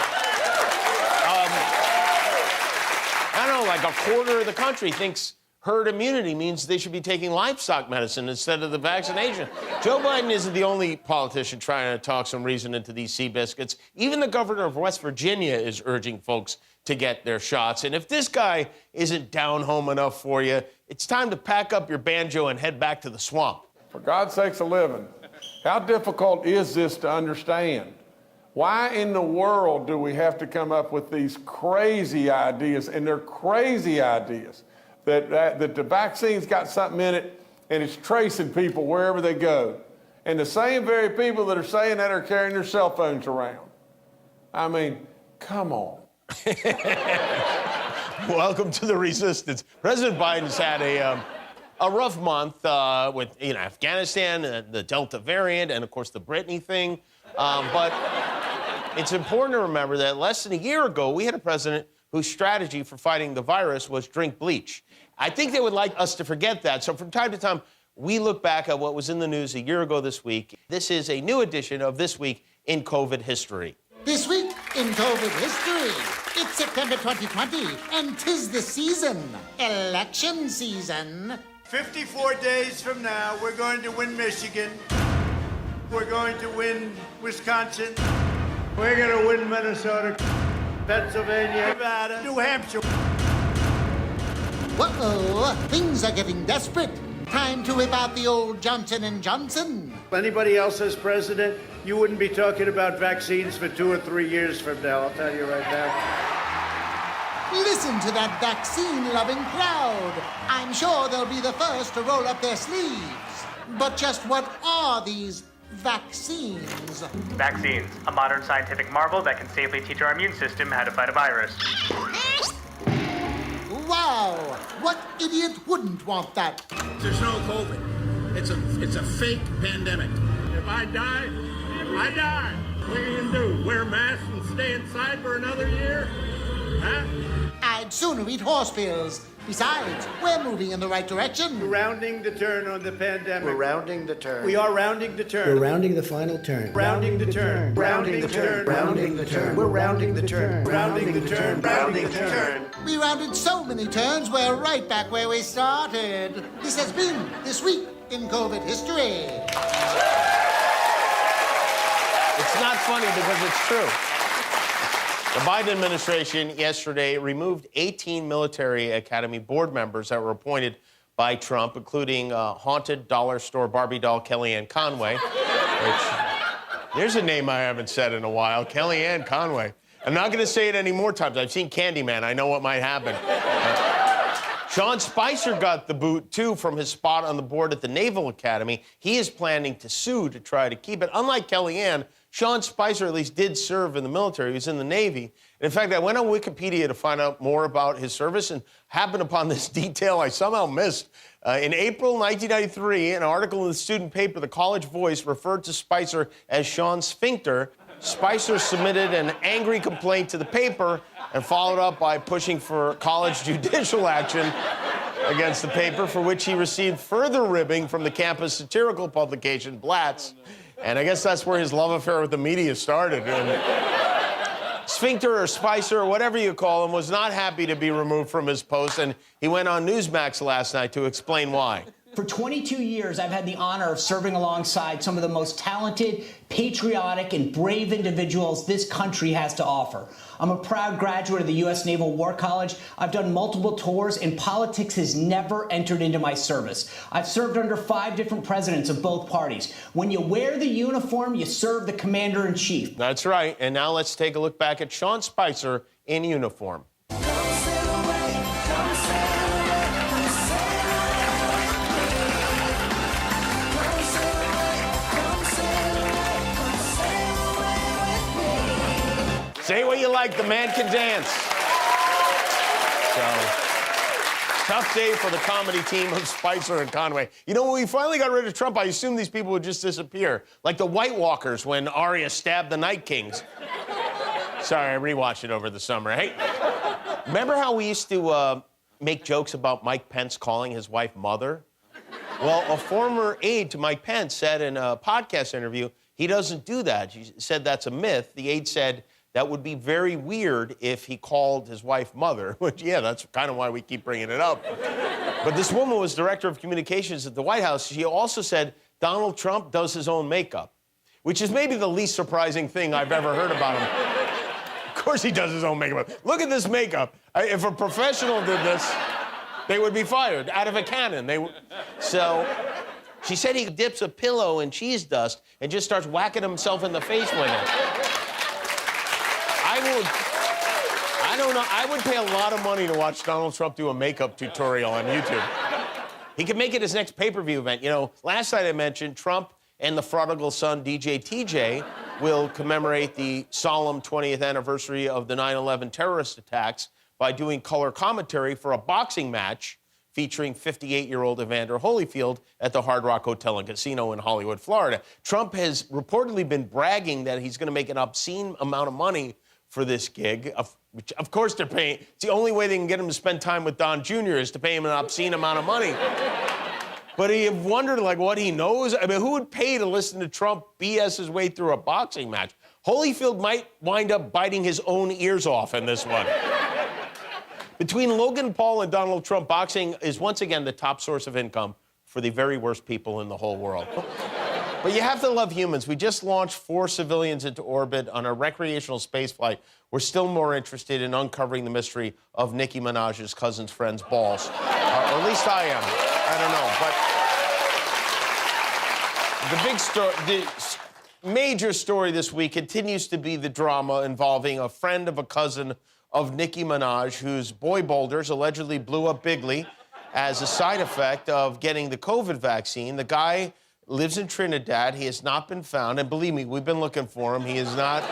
I don't know, like a quarter of the country thinks herd immunity means they should be taking livestock medicine instead of the vaccination. Joe Biden isn't the only politician trying to talk some reason into these sea biscuits. Even the governor of West Virginia is urging folks to get their shots. And if this guy isn't down home enough for you, it's time to pack up your banjo and head back to the swamp. For God's sakes a living, how difficult is this to understand? Why in the world do we have to come up with these crazy ideas? And they're crazy ideas. That the vaccine's got something in it and it's tracing people wherever they go. And the same very people that are saying that are carrying their cell phones around. I mean, come on. Welcome to the resistance. President Biden's had a rough month with Afghanistan, the Delta variant, and of course the Britney thing. But It's important to remember that less than a year ago, we had a president whose strategy for fighting the virus was drink bleach. I think they would like us to forget that. So from time to time, we look back at what was in the news a year ago this week. This is a new edition of This Week in COVID History. This week in COVID history, it's September 2020, and 'tis the season, election season. 54 days from now, we're going to win Michigan. We're going to win Wisconsin. We're going to win Minnesota, Pennsylvania, Nevada, New Hampshire. Whoa, things are getting desperate. Time to whip out the old Johnson & Johnson. If anybody else as president, you wouldn't be talking about vaccines for 2 or 3 years from now, I'll tell you right now. Listen to that vaccine-loving crowd. I'm sure they'll be the first to roll up their sleeves. But just what are these vaccines? Vaccines, a modern scientific marvel that can safely teach our immune system how to fight a virus. Wow! What idiot wouldn't want that? There's no COVID. It's a fake pandemic. If I die, I die. What are you gonna do? Wear masks and stay inside for another year? Huh? I'd sooner eat horse pills. Besides, we're moving in the right direction. We're rounding the turn on the pandemic. We're rounding the turn. We are rounding the turn. We're rounding the final turn. Rounding the turn. Rounding the turn. Rounding the turn. We're rounding the turn. Rounding the turn. Rounding the turn. We rounded so many turns, we're right back where we started. This has been This Week in COVID History. It's not funny because it's true. The Biden administration yesterday removed 18 military academy board members that were appointed by Trump, including haunted dollar store Barbie doll Kellyanne Conway, which, there's a name I haven't said in a while, Kellyanne Conway. I'm not going to say it any more times. I've seen Candyman. I know what might happen. Sean Spicer got the boot, too, from his spot on the board at the Naval Academy. He is planning to sue to try to keep it. Unlike Kellyanne, Sean Spicer at least did serve in the military. He was in the Navy. And in fact, I went on Wikipedia to find out more about his service and happened upon this detail I somehow missed. In April 1993, an article in the student paper, The College Voice, referred to Spicer as Sean Sphincter. Spicer submitted an angry complaint to the paper and followed up by pushing for college judicial action against the paper, for which he received further ribbing from the campus satirical publication, Blatz. And I guess that's where his love affair with the media started. And Sphincter or Spicer, or whatever you call him, was not happy to be removed from his post, and he went on Newsmax last night to explain why. For 22 years, I've had the honor of serving alongside some of the most talented, patriotic, and brave individuals this country has to offer. I'm a proud graduate of the U.S. Naval War College. I've done multiple tours, and politics has never entered into my service. I've served under 5 different presidents of both parties. When you wear the uniform, you serve the commander-in-chief. That's right. And now let's take a look back at Sean Spicer in uniform. Say what you like, the man can dance. So, tough day for the comedy team of Spicer and Conway. You know, when we finally got rid of Trump, I assumed these people would just disappear. Like the White Walkers when Arya stabbed the Night Kings. Sorry, I rewatched it over the summer. Hey, remember how we used to make jokes about Mike Pence calling his wife mother? Well, a former aide to Mike Pence said in a podcast interview, he doesn't do that. She said that's a myth. The aide said, that would be very weird if he called his wife mother, which, yeah, that's kind of why we keep bringing it up. But this woman was director of communications at the White House. She also said Donald Trump does his own makeup, which is maybe the least surprising thing I've ever heard about him. Of course he does his own makeup. Look at this makeup. If a professional did this, they would be fired out of a cannon. So she said he dips a pillow in cheese dust and just starts whacking himself in the face with it. I would pay a lot of money to watch Donald Trump do a makeup tutorial on YouTube. He could make it his next pay-per-view event. You know, last night I mentioned Trump and the prodigal son, DJ TJ, will commemorate the solemn 20th anniversary of the 9/11 terrorist attacks by doing color commentary for a boxing match featuring 58-year-old Evander Holyfield at the Hard Rock Hotel and Casino in Hollywood, Florida. Trump has reportedly been bragging that he's going to make an obscene amount of money for this gig, which of course they're paying. It's the only way they can get him to spend time with Don Jr. is to pay him an obscene amount of money. But he wondered, like, what he knows. I mean, who would pay to listen to Trump BS his way through a boxing match? Holyfield might wind up biting his own ears off in this one. Between Logan Paul and Donald Trump, boxing is once again the top source of income for the very worst people in the whole world. But you have to love humans. We just launched 4 civilians into orbit on a recreational space flight. We're still more interested in uncovering the mystery of Nicki Minaj's cousin's friend's balls. Or at least I am. I don't know. But the big story, the major story this week continues to be the drama involving a friend of a cousin of Nicki Minaj, whose boy boulders allegedly blew up bigly as a side effect of getting the COVID vaccine. The guy lives in Trinidad. He has not been found. And believe me, we've been looking for him. He is not.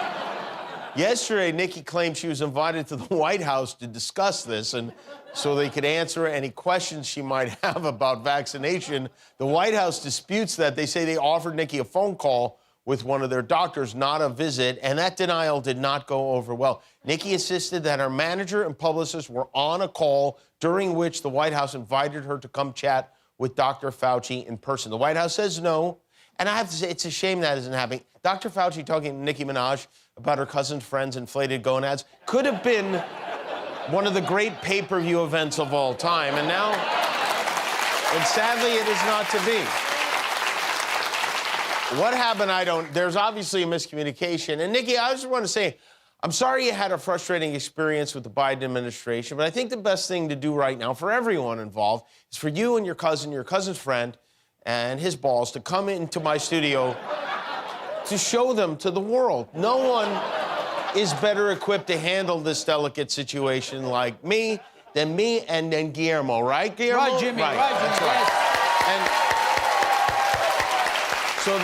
Yesterday, Nicki claimed she was invited to the White House to discuss this, and so they could answer any questions she might have about vaccination. The White House disputes that. They say they offered Nicki a phone call with one of their doctors, not a visit, and that denial did not go over well. Nicki insisted that her manager and publicist were on a call during which the White House invited her to come chat with Dr. Fauci in person. The White House says no, and I have to say, it's a shame that isn't happening. Dr. Fauci talking to Nicki Minaj about her cousin's friend's inflated gonads could have been one of the great pay-per-view events of all time, and now, and sadly, it is not to be. What happened, there's obviously a miscommunication. And Nicki, I just want to say, I'm sorry you had a frustrating experience with the Biden administration, but I think the best thing to do right now for everyone involved is for you and your cousin's friend, and his balls to come into my studio to show them to the world. No one is better equipped to handle this delicate situation like me than Guillermo, right, Guillermo? Right, Jimmy, right, Jimmy. That's right. And so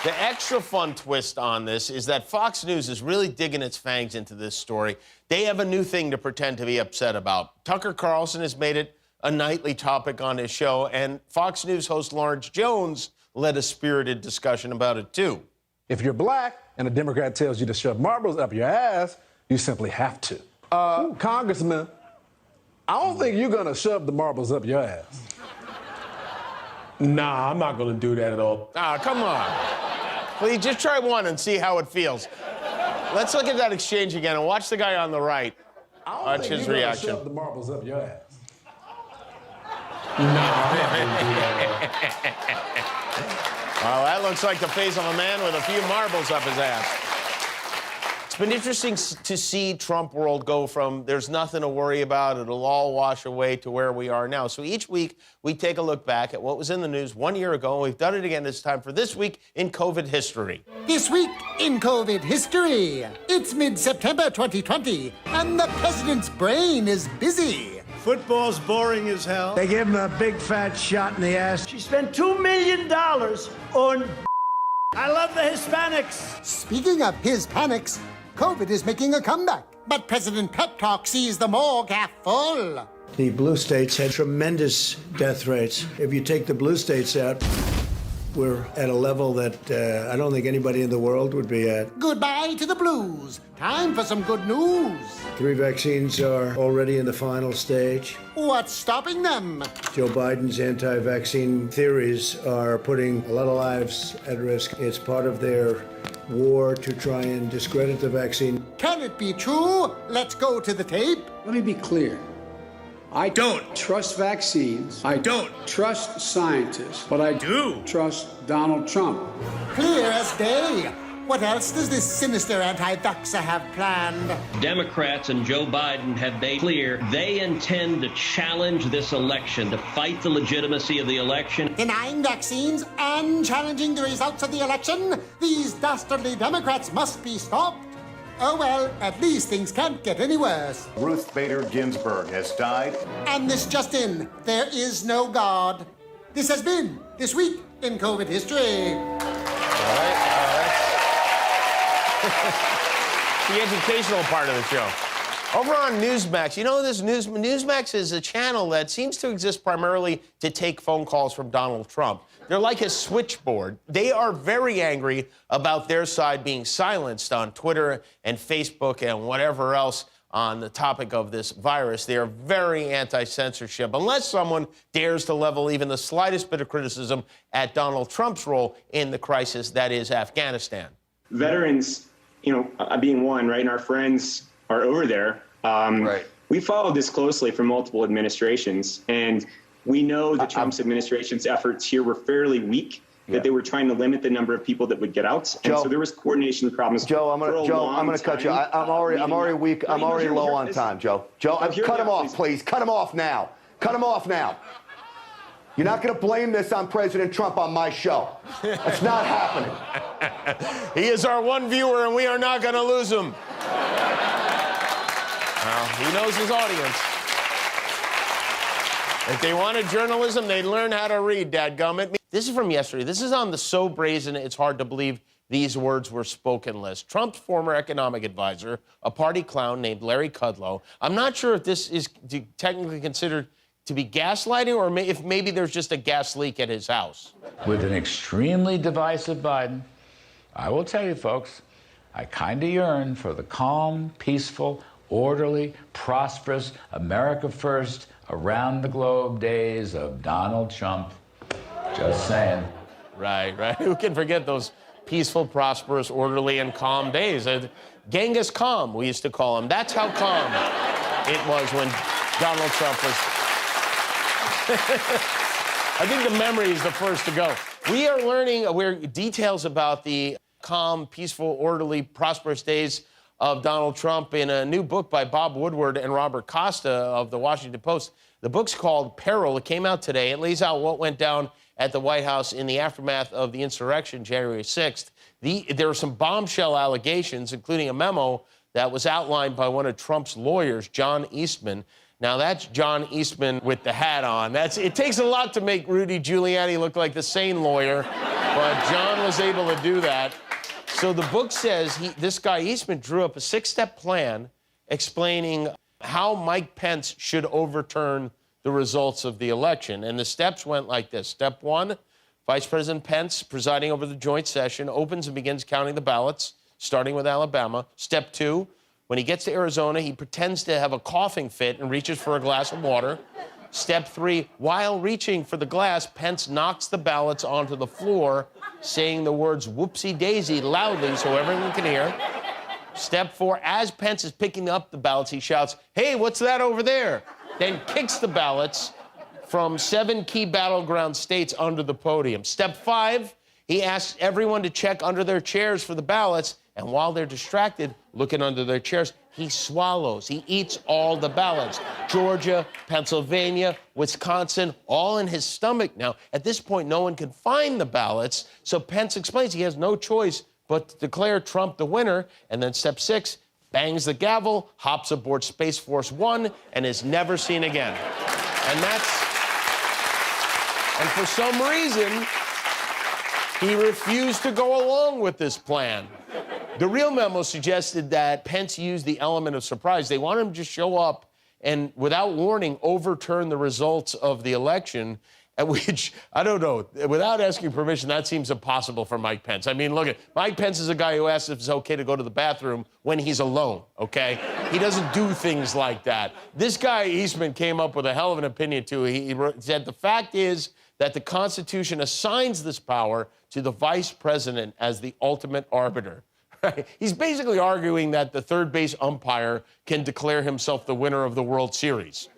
the extra fun twist on this is that Fox News is really digging its fangs into this story. They have a new thing to pretend to be upset about. Tucker Carlson has made it a nightly topic on his show, and Fox News host Lawrence Jones led a spirited discussion about it, too. If you're black and a Democrat tells you to shove marbles up your ass, you simply have to. Congressman, I don't think you're going to shove the marbles up your ass. Nah, I'm not going to do that at all. Ah, come on. Please, just try one and see how it feels. Let's look at that exchange again and watch the guy on the right. Watch his reaction. Shove the marbles up your ass. Well, that looks like the face of a man with a few marbles up his ass. It's been interesting to see Trump world go from there's nothing to worry about, it'll all wash away, to where we are now. So each week, we take a look back at what was in the news 1 year ago, and we've done it again this time for This Week in COVID History. This week in COVID history, it's mid-September 2020, and the president's brain is busy. Football's boring as hell. They give him a big fat shot in the ass. She spent $2 million on I love the Hispanics. Speaking of Hispanics, COVID is making a comeback, but President Pep Talk sees the morgue half full. The blue states had tremendous death rates. If you take the blue states out, we're at a level that I don't think anybody in the world would be at. Goodbye to the blues. Time for some good news. 3 vaccines are already in the final stage. What's stopping them? Joe Biden's anti-vaccine theories are putting a lot of lives at risk. It's part of their war to try and discredit the vaccine. Can it be true? Let's go to the tape. Let me be clear. I don't trust vaccines. I don't trust scientists. But I do trust Donald Trump. Clear as day. What else does this sinister anti-vaxxer have planned? Democrats and Joe Biden have made clear they intend to challenge this election, to fight the legitimacy of the election. Denying vaccines and challenging the results of the election? These dastardly Democrats must be stopped. Oh well, at least things can't get any worse. Ruth Bader Ginsburg has died. And this just in, there is no God. This has been This Week in COVID History. All right. The educational part of the show. Over on Newsmax, you know this Newsmax is a channel that seems to exist primarily to take phone calls from Donald Trump. They're like a switchboard. They are very angry about their side being silenced on Twitter and Facebook and whatever else on the topic of this virus. They are very anti-censorship, unless someone dares to level even the slightest bit of criticism at Donald Trump's role in the crisis that is Afghanistan. Veterans, being one, right, and our friends are over there. Right. We followed this closely from multiple administrations, and we know that Trump's administration's efforts here were fairly weak, that they were trying to limit the number of people that would get out. And so there was coordination problems. Joe, I'm gonna cut you. I'm already weak. I'm already low on time, Joe. Cut him off, please. Cut him off now. Cut him off now. You're not going to blame this on President Trump on my show. It's not happening. He is our one viewer, and we are not going to lose him. He knows his audience. If they wanted journalism, they'd learn how to read, dadgummit. This is from yesterday. This is on the so brazen it's hard to believe these words were spoken list. Trump's former economic advisor, a party clown named Larry Kudlow. I'm not sure if this is technically considered to be gaslighting or if maybe there's just a gas leak at his house. With an extremely divisive Biden, I will tell you, folks, I kind of yearn for the calm, peaceful, orderly, prosperous, America first, around the globe days of Donald Trump. Just saying. Right. Who can forget those peaceful, prosperous, orderly, and calm days? Genghis Khan, we used to call him. That's how calm it was when Donald Trump was... I think the memory is the first to go. We are learning details about the calm, peaceful, orderly, prosperous days of Donald Trump in a new book by Bob Woodward and Robert Costa of the Washington Post. The book's called Peril. It came out today. It lays out what went down at the White House in the aftermath of the insurrection, January 6th. There are some bombshell allegations, including a memo that was outlined by one of Trump's lawyers, John Eastman. Now, that's John Eastman with the hat on. It takes a lot to make Rudy Giuliani look like the sane lawyer, but John was able to do that. So the book says this guy Eastman drew up a 6-step plan explaining how Mike Pence should overturn the results of the election. And the steps went like this. Step 1, Vice President Pence, presiding over the joint session, opens and begins counting the ballots, starting with Alabama. Step 2, when he gets to Arizona, he pretends to have a coughing fit and reaches for a glass of water. Step 3, while reaching for the glass, Pence knocks the ballots onto the floor, saying the words whoopsie-daisy loudly so everyone can hear. Step 4, as Pence is picking up the ballots, he shouts, "Hey, what's that over there?" Then kicks the ballots from 7 key battleground states under the podium. Step 5, he asks everyone to check under their chairs for the ballots, and while they're distracted, looking under their chairs, he swallows. He eats all the ballots. Georgia, Pennsylvania, Wisconsin, all in his stomach. Now, at this point, no one can find the ballots, so Pence explains he has no choice but to declare Trump the winner. And then step 6, bangs the gavel, hops aboard Space Force One, and is never seen again. And for some reason, he refused to go along with this plan. The real memo suggested that Pence used the element of surprise. They wanted him to just show up and, without warning, overturn the results of the election, which, I don't know, without asking permission, that seems impossible for Mike Pence. I mean, look, Mike Pence is a guy who asks if it's okay to go to the bathroom when he's alone, okay? He doesn't do things like that. This guy, Eastman, came up with a hell of an opinion, too. He said, the fact is that the Constitution assigns this power to the vice president as the ultimate arbiter. He's basically arguing that the third base umpire can declare himself the winner of the World Series.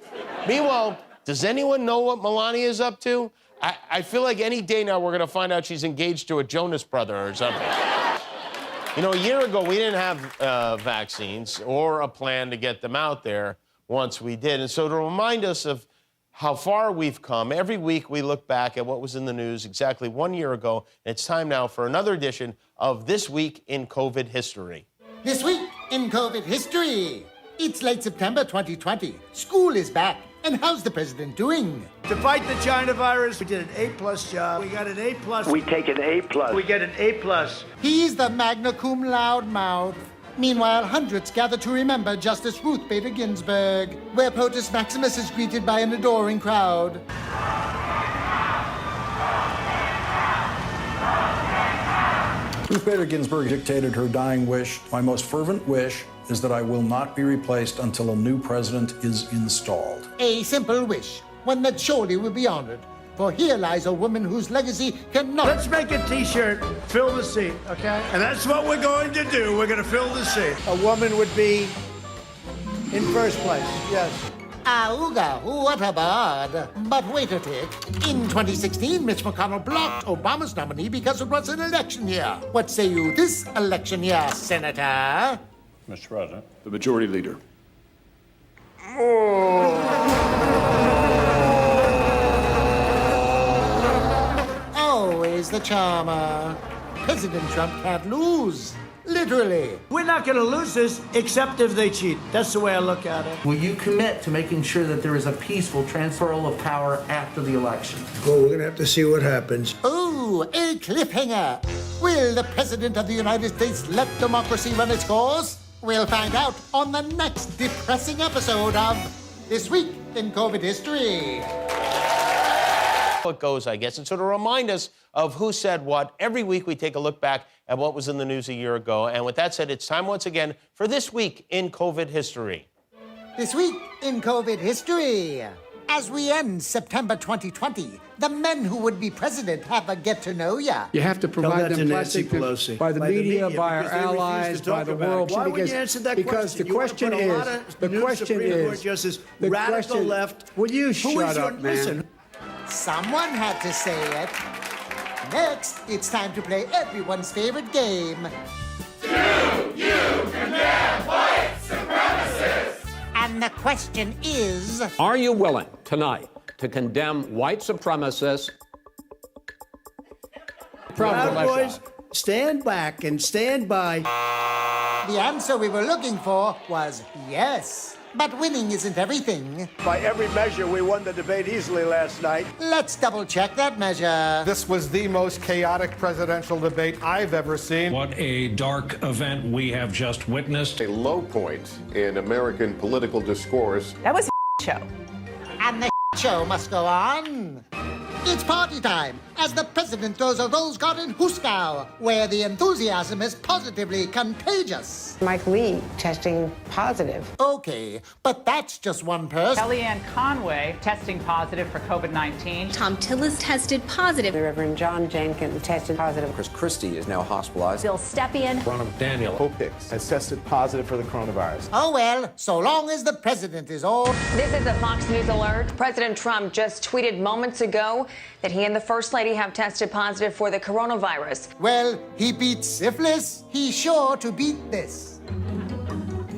Meanwhile, does anyone know what Melania is up to? I feel like any day now we're going to find out she's engaged to a Jonas brother or something. You know, a year ago, we didn't have vaccines or a plan to get them out there once we did. And so to remind us of how far we've come, every week we look back at what was in the news exactly 1 year ago. And it's time now for another edition of This Week in COVID History. This week in COVID history. It's late September 2020. School is back. And how's the president doing? To fight the China virus, we did an A+ job. We got an A+. We take an A+. We get an A+. He's the magna cum laude mouth. Meanwhile, hundreds gather to remember Justice Ruth Bader Ginsburg, where POTUS Maximus is greeted by an adoring crowd. Ruth Bader Ginsburg dictated her dying wish. My most fervent wish is that I will not be replaced until a new president is installed. A simple wish, one that surely will be honored. For here lies a woman whose legacy cannot... Let's make a T-shirt, fill the seat, okay? And that's what we're going to do. We're going to fill the seat. A woman would be in first place, yes. Auga, what a bird. But wait a tick. In 2016, Mitch McConnell blocked Obama's nominee because it was an election year. What say you this election year, Senator? Mr. President. The majority leader. Always the charmer. President Trump can't lose. Literally. We're not going to lose this except if they cheat. That's the way I look at it. Will you commit to making sure that there is a peaceful transferal of power after the election? Well, we're going to have to see what happens. Ooh, a cliffhanger. Will the President of the United States let democracy run its course? We'll find out on the next depressing episode of This Week in COVID History. It goes, I guess, and so to remind us of who said what, every week we take a look back at what was in the news a year ago. And with that said, it's time once again for This Week in COVID History. This Week in COVID History. As we end September 2020, the men who would be president have a get-to-know ya. You have to provide them plastic by the media, by our allies, by the world. Why would you answer that because question? the question is, radical left. Will you shut up, man? Listen. Someone had to say it. Next, it's time to play everyone's favorite game. Do you condemn white supremacists? And the question is... Are you willing tonight to condemn white supremacists? Proud boys, stand back and stand by. The answer we were looking for was yes. But winning isn't everything. By every measure, we won the debate easily last night. Let's double-check that measure. This was the most chaotic presidential debate I've ever seen. What a dark event we have just witnessed. A low point in American political discourse. That was a show. And the show must go on. It's party time as the president throws a Rose Garden Huskow, where the enthusiasm is positively contagious. Mike Lee testing positive. Okay, but that's just one person. Kellyanne Conway testing positive for COVID-19. Tom Tillis tested positive. The Reverend John Jenkins tested positive. Chris Christie is now hospitalized. Bill Stepien. Ronald Daniel Popix has tested positive for the coronavirus. Oh well, so long as the president is all... This is a Fox News alert. President Trump just tweeted moments ago that he and the First Lady have tested positive for the coronavirus. Well, he beat syphilis. He's sure to beat this.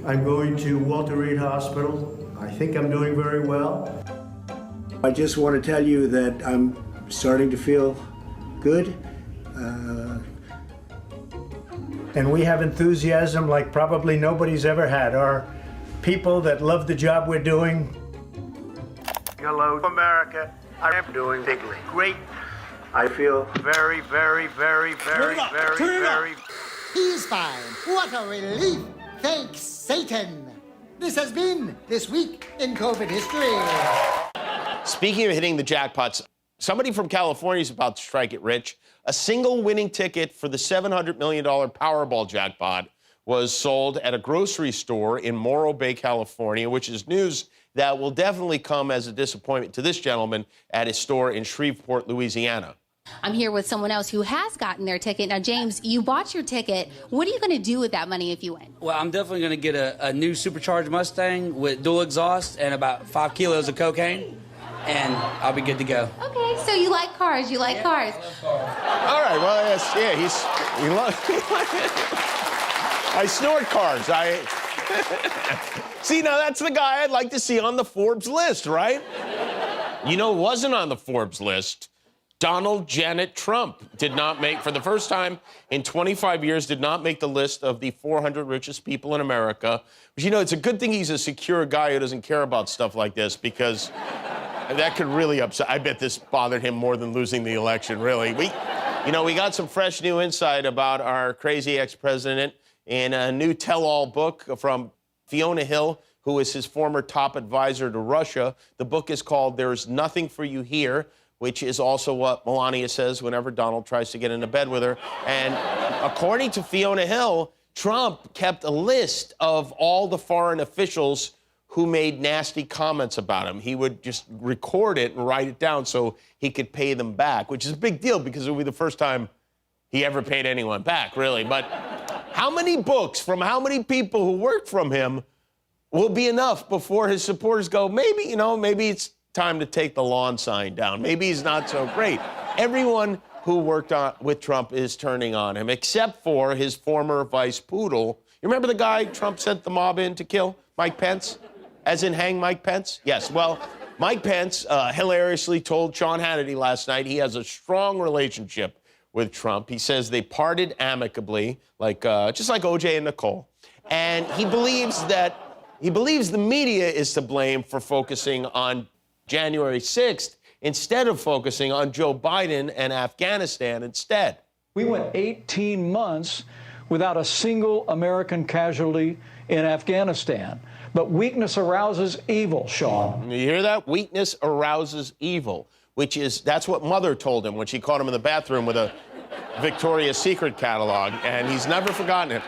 I'm going to Walter Reed Hospital. I think I'm doing very well. I just want to tell you that I'm starting to feel good. And we have enthusiasm like probably nobody's ever had. Our people that love the job we're doing. Hello, America. I am doing bigly. Great. I feel very, very, very, very, very. He's fine. What a relief. Thanks, Satan. This has been This Week in COVID History. Speaking of hitting the jackpots, somebody from California is about to strike it rich. A single winning ticket for the $700 million Powerball jackpot was sold at a grocery store in Morro Bay, California, which is news that will definitely come as a disappointment to this gentleman at his store in Shreveport, Louisiana. I'm here with someone else who has gotten their ticket. Now, James, you bought your ticket. What are you going to do with that money if you win? Well, I'm definitely going to get a new supercharged Mustang with dual exhaust and about 5 kilos of cocaine, and I'll be good to go. Okay, so you like cars. You like cars. All right, well, yes, yeah, he loves... I snort cars. See, now that's the guy I'd like to see on the Forbes list, right? You know who wasn't on the Forbes list? Donald Janet Trump did not make, for the first time in 25 years, did not make the list of the 400 richest people in America. But you know, it's a good thing he's a secure guy who doesn't care about stuff like this, because that could really upset. I bet this bothered him more than losing the election, really. We got some fresh new insight about our crazy ex-president in a new tell-all book from Fiona Hill, who is his former top advisor to Russia. The book is called There's Nothing for You Here, which is also what Melania says whenever Donald tries to get into bed with her. And according to Fiona Hill, Trump kept a list of all the foreign officials who made nasty comments about him. He would just record it and write it down so he could pay them back, which is a big deal because it would be the first time he ever paid anyone back, really. But how many books from how many people who worked from him will be enough before his supporters go, maybe, maybe it's time to take the lawn sign down. Maybe he's not so great. Everyone who worked with Trump is turning on him, except for his former vice poodle. You remember the guy Trump sent the mob in to kill? Mike Pence? As in hang Mike Pence? Yes, well, Mike Pence hilariously told Sean Hannity last night he has a strong relationship with Trump. He says they parted amicably, just like OJ and Nicole. And he believes the media is to blame for focusing on January 6th instead of focusing on Joe Biden and Afghanistan instead. We went 18 months without a single American casualty in Afghanistan. But weakness arouses evil, Sean. You hear that? Weakness arouses evil, that's what Mother told him when she caught him in the bathroom with a Victoria's Secret catalog, and he's never forgotten it.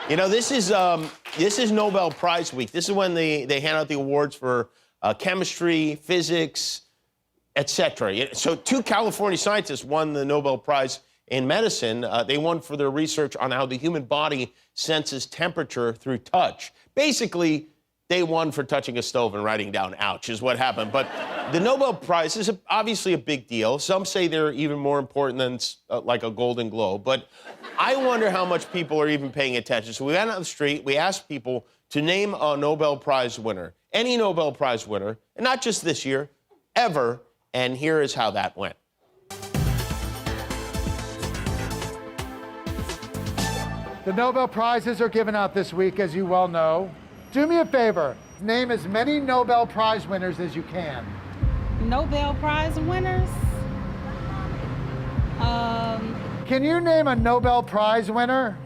This is Nobel Prize week. This is when they hand out the awards for chemistry, physics, etc. So 2 California scientists won the Nobel Prize in medicine. They won for their research on how the human body senses temperature through touch. Basically, they won for touching a stove and writing down ouch is what happened. But the Nobel Prize is obviously a big deal. Some say they're even more important than like a Golden Globe. But I wonder how much people are even paying attention. So we went out on the street, we asked people to name a Nobel Prize winner, any Nobel Prize winner, and not just this year, ever. And here is how that went. The Nobel Prizes are given out this week, as you well know. Do me a favor, name as many Nobel Prize winners as you can. Nobel Prize winners? Can you name a Nobel Prize winner?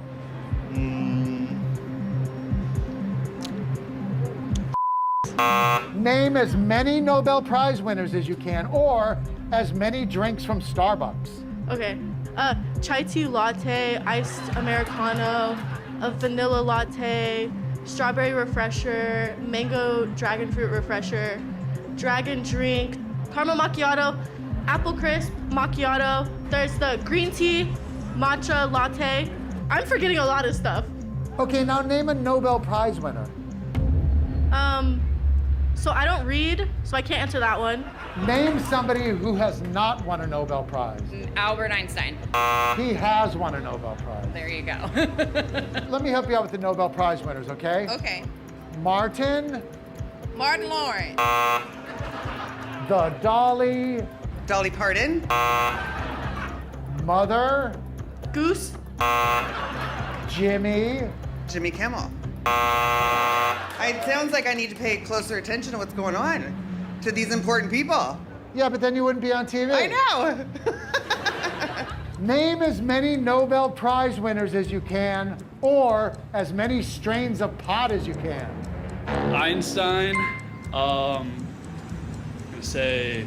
Name as many Nobel Prize winners as you can, or as many drinks from Starbucks. Okay. Chai tea latte, iced Americano, a vanilla latte, strawberry refresher, mango dragon fruit refresher, dragon drink, caramel macchiato, apple crisp macchiato. There's the green tea, matcha latte. I'm forgetting a lot of stuff. Okay, now name a Nobel Prize winner. So I don't read, so I can't answer that one. Name somebody who has not won a Nobel Prize. Albert Einstein. He has won a Nobel Prize. There you go. Let me help you out with the Nobel Prize winners, okay? Okay. Martin. Martin Lawrence. The Dolly. Dolly Parton. Mother. Goose. Jimmy. Jimmy Kimmel. It sounds like I need to pay closer attention to what's going on to these important people. Yeah, but then you wouldn't be on TV. I know. Name as many Nobel Prize winners as you can, or as many strains of pot as you can. Einstein, I'm gonna say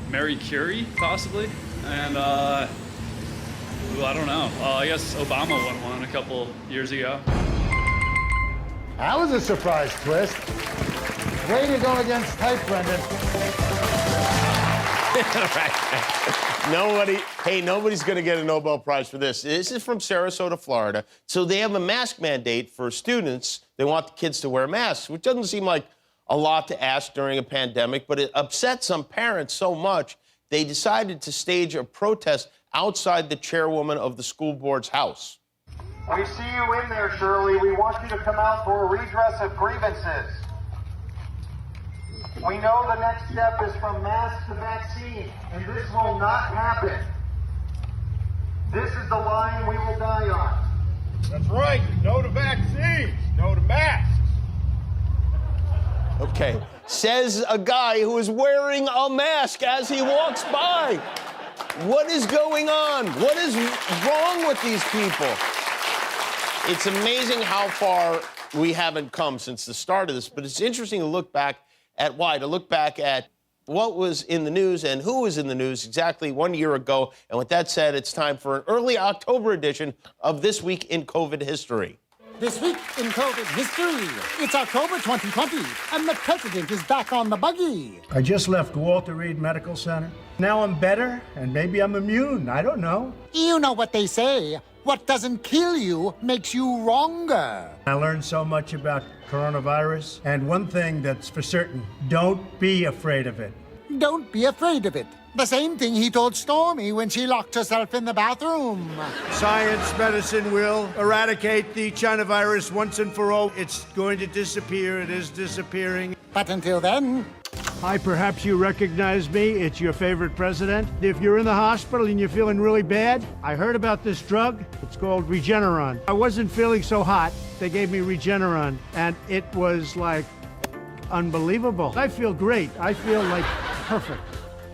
Marie Curie, possibly, and I don't know. I guess Obama won one a couple years ago. That was a surprise twist. Way to go against type, Brendan. Nobody's going to get a Nobel Prize for this. This is from Sarasota, Florida. So they have a mask mandate for students. They want the kids to wear masks, which doesn't seem like a lot to ask during a pandemic, but it upset some parents so much, they decided to stage a protest outside the chairwoman of the school board's house. We see you in there, Shirley. We want you to come out for a redress of grievances. We know the next step is from mask to vaccine, and this will not happen. This is the line we will die on. That's right. No to vaccines. No to masks. Okay. Says a guy who is wearing a mask as he walks by. What is going on? What is wrong with these people? It's amazing how far we haven't come since the start of this, but it's interesting to look back at why, to look back at what was in the news and who was in the news exactly 1 year ago. And with that said, it's time for an early October edition of This Week in COVID History. This week in COVID history, it's October 2020, and the president is back on the buggy. I just left Walter Reed Medical Center. Now I'm better, and maybe I'm immune. I don't know. You know what they say, what doesn't kill you makes you wronger. I learned so much about coronavirus, and one thing that's for certain, don't be afraid of it. Don't be afraid of it. The same thing he told Stormy when she locked herself in the bathroom. Science, medicine will eradicate the China virus once and for all. It's going to disappear. It is disappearing. But until then... Hi, perhaps you recognize me. It's your favorite president. If you're in the hospital and you're feeling really bad, I heard about this drug. It's called Regeneron. I wasn't feeling so hot. They gave me Regeneron, and it was like unbelievable. I feel great. I feel like perfect.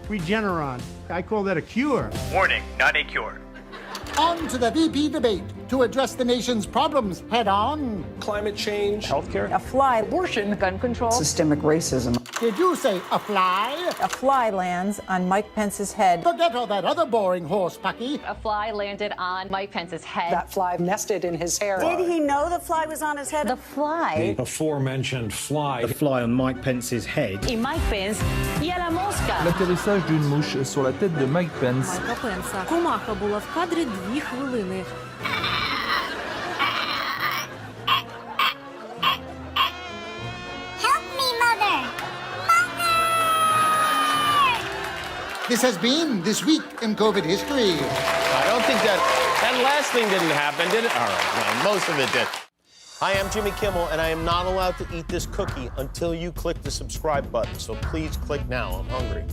Regeneron. I call that a cure. Warning, not a cure. On to the VP debate to address the nation's problems head on. Climate change, Healthcare. A fly, abortion, gun control, systemic racism. Did you say a fly? A fly lands on Mike Pence's head. Forget all that other boring horse, Pucky. A fly landed on Mike Pence's head. That fly nested in his hair. Did he know the fly was on his head? The fly. The aforementioned fly. The fly on Mike Pence's head. Et Mike Pence, y a la mosca. L'atterrissage d'une mouche sur la tête de Mike Pence. Майка Пенса. Комаха була в кадрі 2 хвилини. This has been This Week in COVID History. I don't think that last thing didn't happen, did it? All right, well, most of it did. Hi, I'm Jimmy Kimmel, and I am not allowed to eat this cookie until you click the subscribe button, so please click now. I'm hungry.